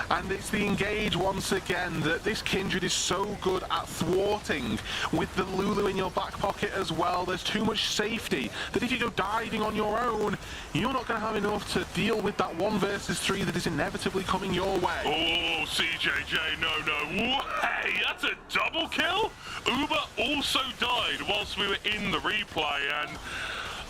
Speaker 3: and it's the engage once again that this Kindred is so good at thwarting. With the Lulu in your back pocket as well, there's too much safety that if you go diving on your own, you're not going to have enough to deal with that 1 versus 3 that is inevitably coming your way.
Speaker 4: Oh, CJJ, no way, that's a double kill? Uber also died whilst we were in the replay, and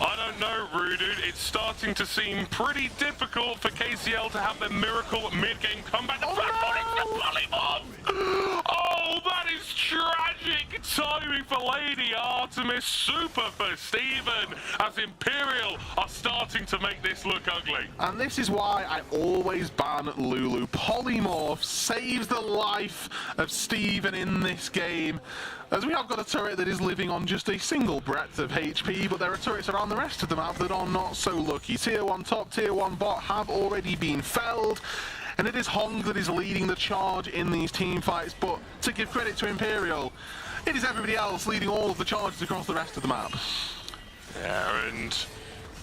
Speaker 4: I don't know, Rudude, it's starting to seem pretty difficult for KCL to have their miracle mid-game comeback. The volleyball! Oh, that is tragic timing for Lady Artemis. Super for Steven, as Imperial are starting to make this look ugly.
Speaker 3: And this is why I always ban Lulu. Polymorph saves the life of Steven in this game, as we have got a turret that is living on just a single breadth of HP, but there are turrets around the rest of the map that are not so lucky. Tier 1 top, Tier 1 bot have already been felled, and it is Hong that is leading the charge in these team fights, but to give credit to Imperial, it is everybody else leading all of the charges across the rest of the map.
Speaker 4: Yeah, and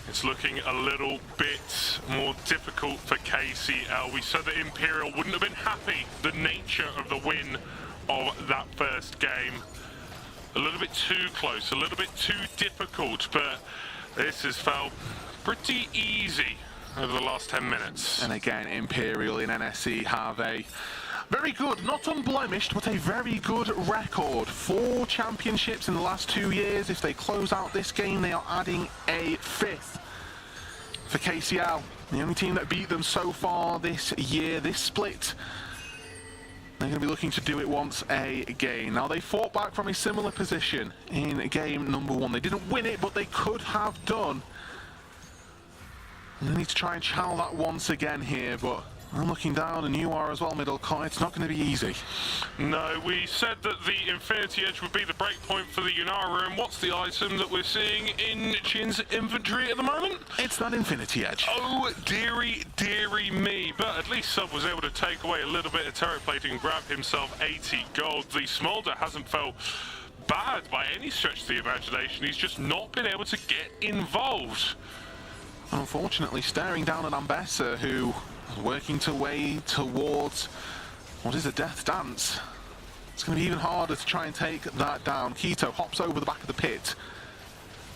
Speaker 4: it's looking a little bit more difficult for KCL. We said that Imperial wouldn't have been happy the nature of the win of that first game. A little bit too close, a little bit too difficult, but this has felt pretty easy over the last 10 minutes.
Speaker 3: And again, Imperial in NSC have a very good, not unblemished, but a very good record. 4 championships in the last 2 years. If they close out this game, they are adding a 5th. For KCL, the only team that beat them so far this year, this split, they're going to be looking to do it once again. Now, they fought back from a similar position in game number 1. They didn't win it, but they could have done. They need to try and channel that once again here, but I'm looking down, and you are as well, Middlecon. It's not going to be easy.
Speaker 4: No, we said that the Infinity Edge would be the breakpoint for the Yunara, and what's the item that we're seeing in Chin's inventory at the moment?
Speaker 3: It's that Infinity Edge.
Speaker 4: Oh, dearie, dearie me. But at least Sub was able to take away a little bit of turret plating and grab himself 80 gold. The Smolder hasn't felt bad by any stretch of the imagination. He's just not been able to get involved.
Speaker 3: Unfortunately, staring down at Ambessa, who working to way towards what is a death dance. It's going to be even harder to try and take that down. Keto hops over the back of the pit.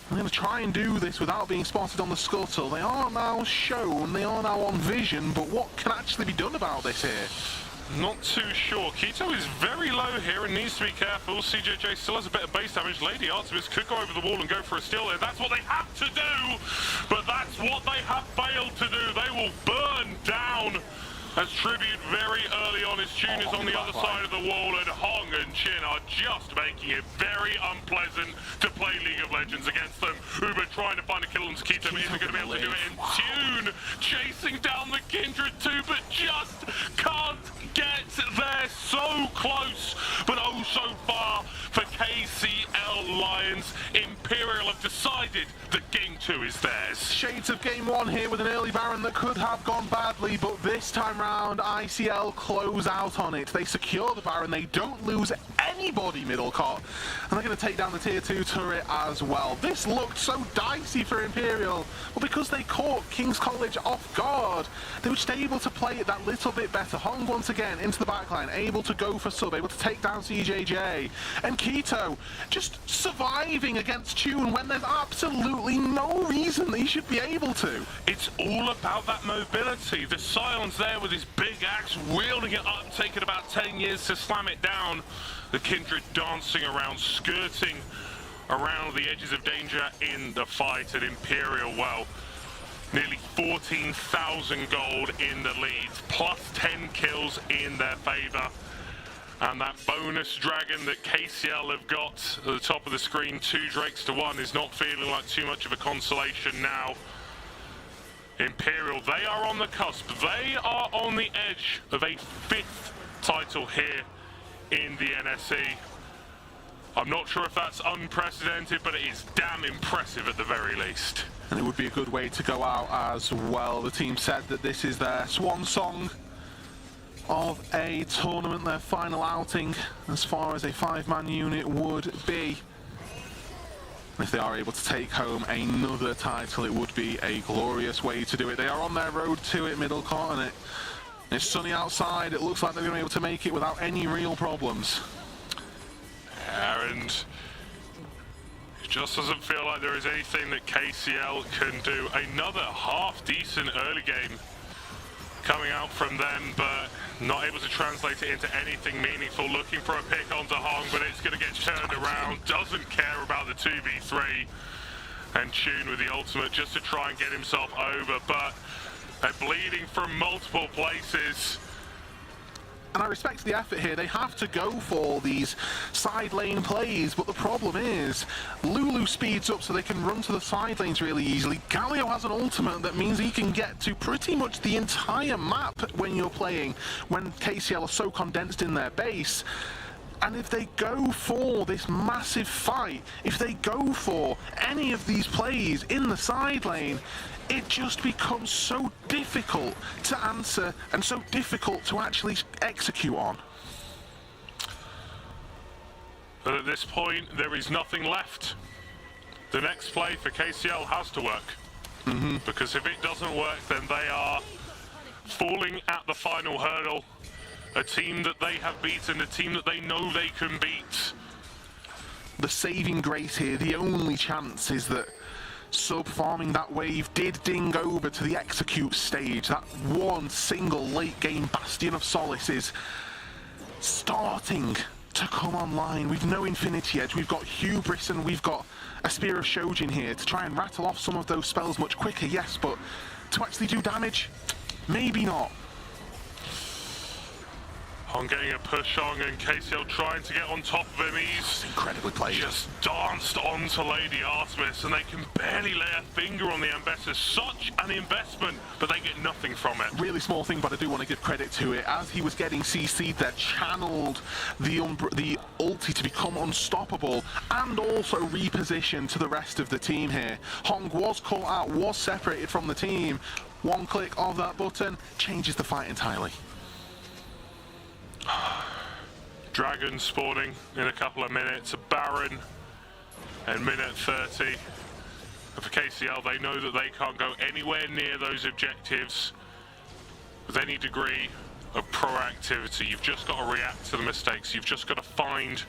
Speaker 3: I'm going to try and do this without being spotted on the scuttle. They are now shown, they are now on vision, but what can actually be done about this here?
Speaker 4: Not too sure. Keto is very low here and needs to be careful. CJJ still has a bit of base damage. Lady Artemis could go over the wall and go for a steal there. That's what they have to do, but that's what they have failed to do. They will burn down. As Tribute very early on, his tune is on the other side of the wall, and Hong and Chin are just making it very unpleasant to play League of Legends against them. Uber trying to find a kill on Keto, but isn't going to be able to do it. And Tune chasing down the Kindred too, but just can't get there. So close, but oh so far for KCL Lions. Imperial have decided that Game 2 is theirs.
Speaker 3: Shades of Game 1 here with an early Baron that could have gone badly, but this time round, ICL close out on it. They secure the Baron, they don't lose anybody, Middlecott, and they're going to take down the Tier 2 turret as well. This looked so dicey for Imperial, but because they caught King's College off guard, they were just able to play it that little bit better. Hong once again into the backline, able to go for sub, able to take down CJJ, and Keto just surviving against Tune when there's absolutely no reason they should be able to.
Speaker 4: It's all about that mobility. The Scion's there with his big axe, wielding it up, taking about 10 years to slam it down. The Kindred dancing around, skirting around the edges of danger in the fight at Imperial. Well, nearly 14,000 gold in the lead, plus 10 kills in their favor. And that bonus dragon that KCL have got at the top of the screen, 2 Drakes to 1, is not feeling like too much of a consolation now. Imperial, they are on the cusp. They are on the edge of a 5th title here in the NSC. I'm not sure if that's unprecedented, but it is damn impressive at the very least.
Speaker 3: And it would be a good way to go out as well. The team said that this is their swan song. of a tournament, their final outing as far as a 5-man unit would be. If they are able to take home another title, it would be a glorious way to do it. They are on their road to it, Middlecott, and it's sunny outside. It looks like they're going to be able to make it without any real problems.
Speaker 4: And it just doesn't feel like there is anything that KCL can do. Another half-decent early game coming out from them, but not able to translate it into anything meaningful. Looking for a pick onto Hong, but it's going to get turned around. Doesn't care about the 2v3. And Tune with the ultimate just to try and get himself over, but they're bleeding from multiple places.
Speaker 3: And I respect the effort here. They have to go for these side lane plays, but the problem is Lulu speeds up so they can run to the side lanes really easily. Galio has an ultimate that means he can get to pretty much the entire map when you're playing, when KCL are so condensed in their base. And if they go for this massive fight, if they go for any of these plays in the side lane, it just becomes so difficult to answer and so difficult to actually execute on.
Speaker 4: But at this point, there is nothing left. The next play for KCL has to work. Because if it doesn't work, then they are falling at the final hurdle. A team that they have beaten, a team that they know they can beat.
Speaker 3: The saving grace here, the only chance is that Sub farming that wave did ding over to the execute stage. That one single late game bastion of solace is starting to come online. We've no Infinity Edge, we've got Hubris, and we've got a Spear of Shojin here to try and rattle off some of those spells much quicker, yes, but to actually do damage, maybe not.
Speaker 4: Hong getting a push on, and KCL trying to get on top of him. He's
Speaker 3: Incredibly played.
Speaker 4: just danced onto Lady Artemis, and they can barely lay a finger on the Ambassador. Such an investment, but they get nothing from it.
Speaker 3: Really small thing, but I do want to give credit to it. As he was getting CC'd there, channeled the ulti to become unstoppable, and also repositioned to the rest of the team here. Hong was caught out, was separated from the team. One click of that button changes the fight entirely.
Speaker 4: Dragon spawning in a couple of minutes, a Baron in minute 30. And for KCL, they know that they can't go anywhere near those objectives with any degree of proactivity. You've just got to react to the mistakes. You've just got to find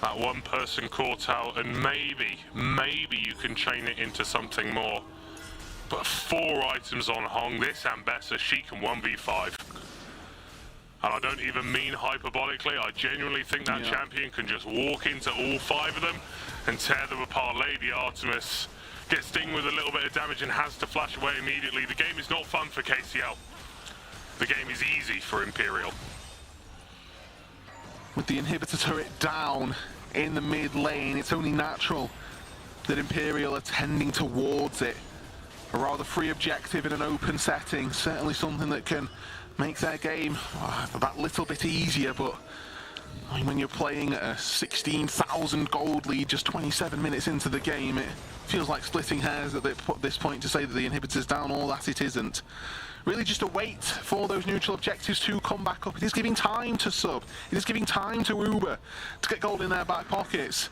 Speaker 4: that one person caught out, and maybe you can chain it into something more. But 4 items on Hong. This Ambessa, she can 1v5. And I don't even mean hyperbolically, I genuinely think that champion can just walk into all 5 of them and tear them apart. Lady Artemis gets dinged with a little bit of damage and has to flash away immediately. The game is not fun for KCL. The game is easy for Imperial.
Speaker 3: With the inhibitor turret down in the mid lane, it's only natural that Imperial are tending towards it. A rather free objective in an open setting, certainly something that can make their game that little bit easier, but I mean, when you're playing at a 16,000 gold lead just 27 minutes into the game, it feels like splitting hairs at this point to say that the inhibitor's down, all that it isn't. Really just a wait for those neutral objectives to come back up. It is giving time to Sub, it is giving time to Uber to get gold in their back pockets.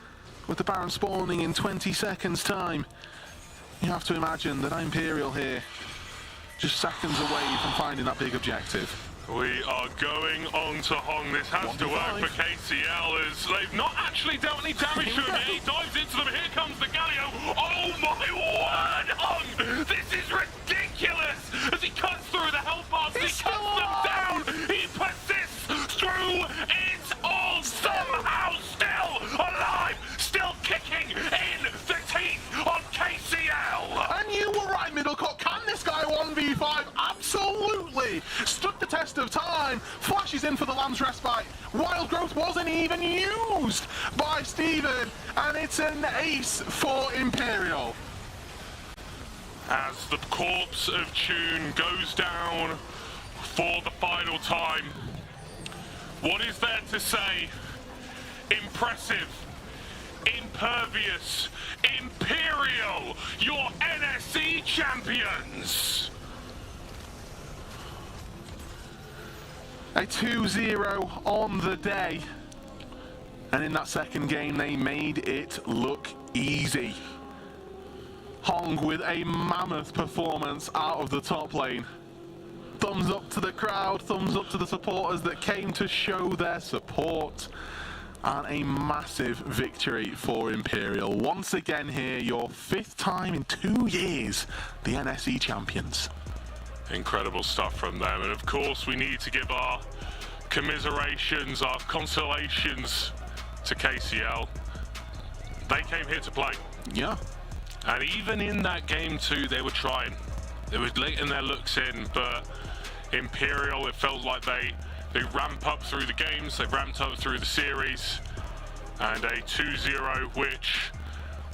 Speaker 3: With the Baron spawning in 20 seconds time, you have to imagine that Imperial here just seconds away from finding that big objective.
Speaker 4: We are going on to Hong. This has to work for KCL, as they've not actually dealt any damage to him. He dives into them. Here comes the Galio. Oh my word, Hong! This is ridiculous! As he cuts through the health bars, he cuts them down. He persists through it all, somehow still alive, still kicking in the teeth on KCL.
Speaker 3: And you were right, Middlecott. Can this guy 1v5? Absolutely! Stood the test of time, flashes in for the Lance Respite. Wild Growth wasn't even used by Steven, and it's an ace for Imperial.
Speaker 4: As the corpse of Tune goes down for the final time, what is there to say? Impressive, impervious, Imperial, your NSC champions!
Speaker 3: A 2-0 on the day. And in that second game, they made it look easy. Hong with a mammoth performance out of the top lane. Thumbs up to the crowd, thumbs up to the supporters that came to show their support. And a massive victory for Imperial. Once again here, your 5th time in 2 years, the NSE champions.
Speaker 4: Incredible stuff from them, and of course we need to give our commiserations, our consolations to KCL. They came here to play.
Speaker 3: Yeah.
Speaker 4: And even in that game too, they were trying. They were letting their looks in, but Imperial, it felt like they ramp up through the games, they ramped up through the series, and a 2-0 which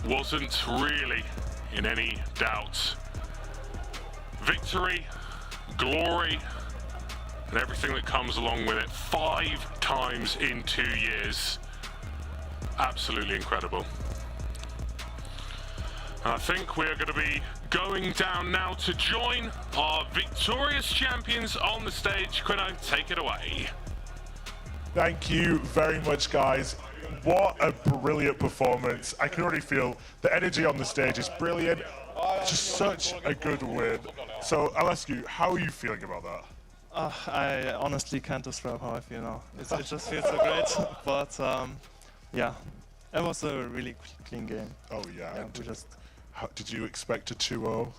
Speaker 4: wasn't really in any doubt. Victory, glory, and everything that comes along with it. 5 times in 2 years. Absolutely incredible. And I think we're going to be going down now to join our victorious champions on the stage. Quino, take it away.
Speaker 5: Thank you very much, guys. What a brilliant performance. I can already feel the energy on the stage is brilliant. Just such a good win. So I'll ask you, how are you feeling about that?
Speaker 6: I honestly can't describe how I feel now. It just feels so great. But yeah, it was a really clean game.
Speaker 5: Oh yeah.
Speaker 6: Yeah, we just
Speaker 5: Did you expect a 2-0?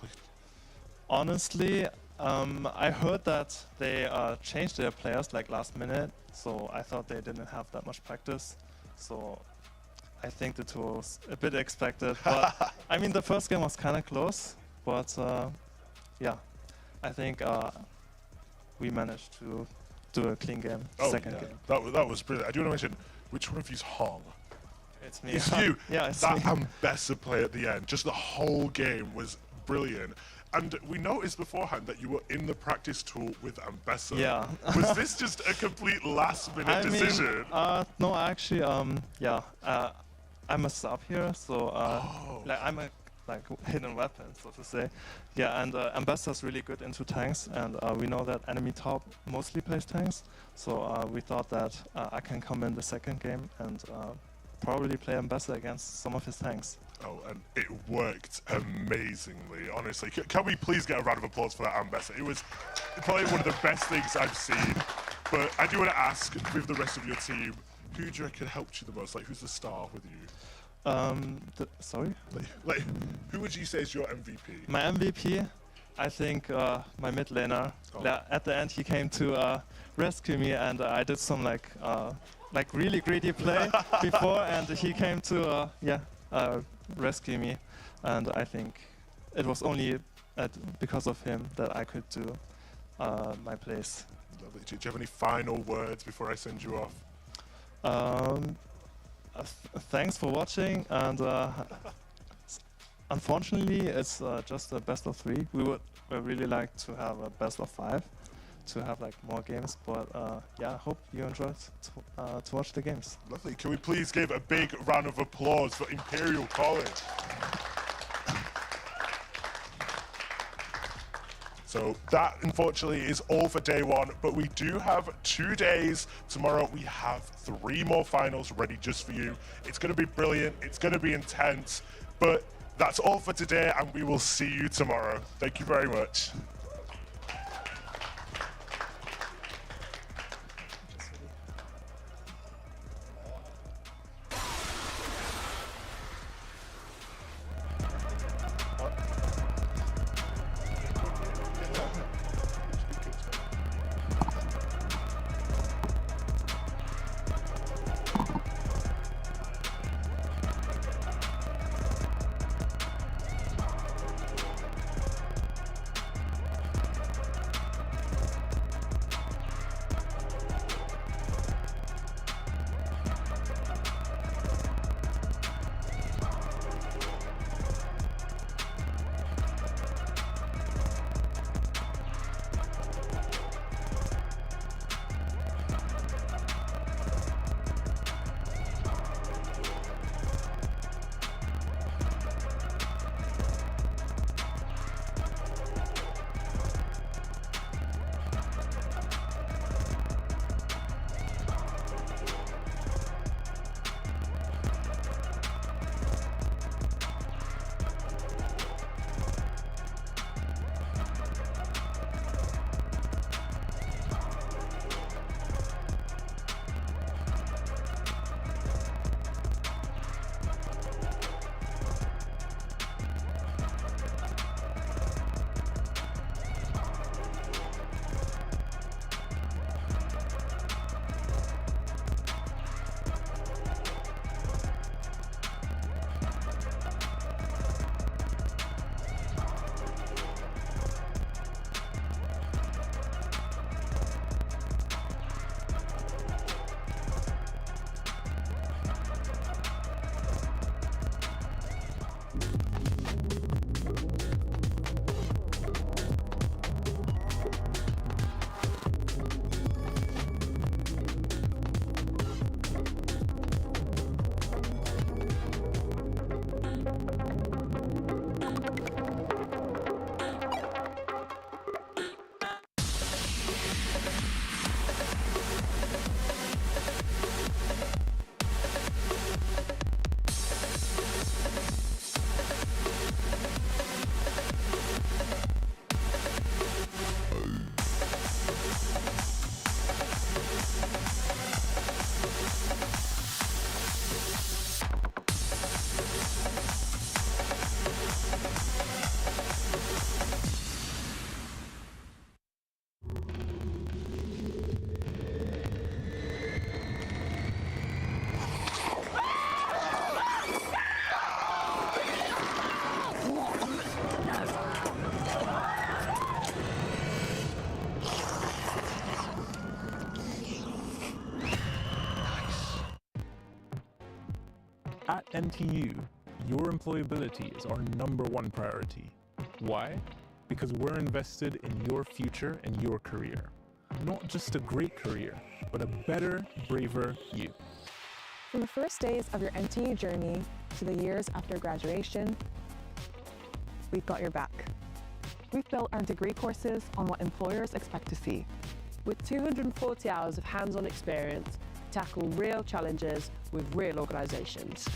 Speaker 6: honestly, I heard that they changed their players like last minute, so I thought they didn't have that much practice. So I think the 2 was a bit expected. But I mean, the first game was kind of close, but yeah, I think we managed to do a clean game. Second game.
Speaker 5: That was brilliant. I do want to mention, which one of you's Hong?
Speaker 6: It's me.
Speaker 5: It's you.
Speaker 6: Yeah, it's
Speaker 5: that
Speaker 6: me.
Speaker 5: Ambessa play at the end, just the whole game was brilliant. And we noticed beforehand that you were in the practice tool with Ambessa.
Speaker 6: Yeah.
Speaker 5: Was this just a complete last-minute decision?
Speaker 6: No, actually, yeah, I'm a sub here, so like I'm a hidden weapon, so to say. Yeah, and Ambassador's really good into tanks, and we know that enemy top mostly plays tanks, so we thought that I can come in the second game and probably play Ambassador against some of his tanks.
Speaker 5: Oh, and it worked amazingly, honestly. Can we please get a round of applause for that Ambassador? It was probably one of the best things I've seen. But I do want to ask, with the rest of your team, who do you reckon helped you the most? Like, who's the star with you?
Speaker 6: Sorry?
Speaker 5: Like, who would you say is your MVP?
Speaker 6: My MVP, I think my mid laner.
Speaker 5: Oh.
Speaker 6: At the end, he came to rescue me, and I did some like really greedy play before, and he came to rescue me. And I think it was only because of him that I could do my plays.
Speaker 5: Lovely. Do you have any final words before I send you off?
Speaker 6: Thanks for watching, and unfortunately it's just a best of 3. We would really like to have a best of 5 to have like more games, but yeah, I hope you enjoyed to watch the games.
Speaker 5: Lovely. Can we please give a big round of applause for Imperial College? So that, unfortunately, is all for day 1, but we do have 2 days. Tomorrow we have 3 more finals ready just for you. It's going to be brilliant, it's going to be intense, but that's all for today, and we will see you tomorrow. Thank you very much.
Speaker 7: NTU, your employability is our #1 priority. Why? Because we're invested in your future and your career. Not just a great career, but a better, braver you.
Speaker 8: From the first days of your NTU journey to the years after graduation, we've got your back. We've built our degree courses on what employers expect to see.
Speaker 9: With 240 hours of hands-on experience, tackle real challenges with real organisations.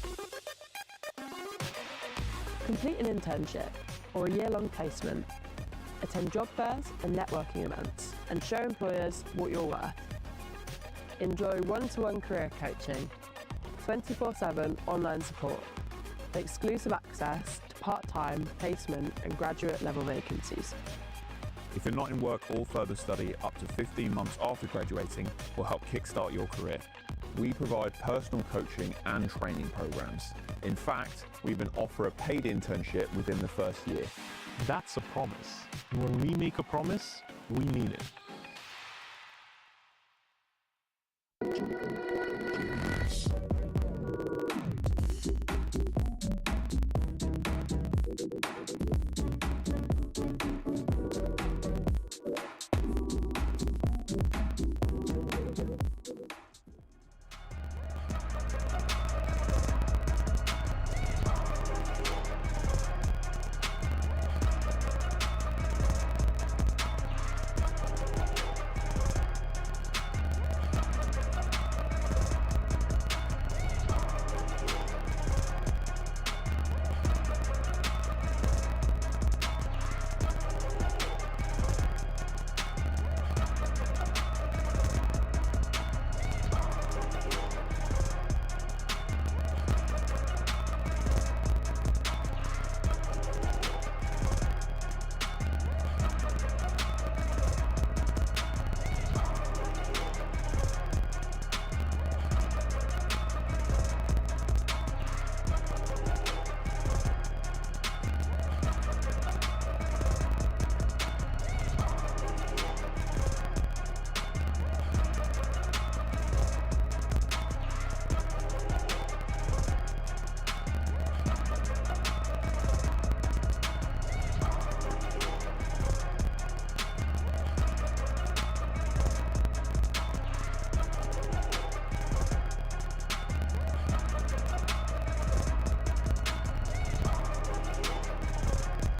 Speaker 9: Complete an internship or a year-long placement. Attend job fairs and networking events and show employers what you're worth. Enjoy one-to-one career coaching, 24/7 online support, exclusive access to part-time, placement and graduate level vacancies.
Speaker 10: If you're not in work or further study, up to 15 months after graduating will help kickstart your career. We provide personal coaching and training programs. In fact, we even offer a paid internship within the first year.
Speaker 7: That's a promise. And when we make a promise, we mean it.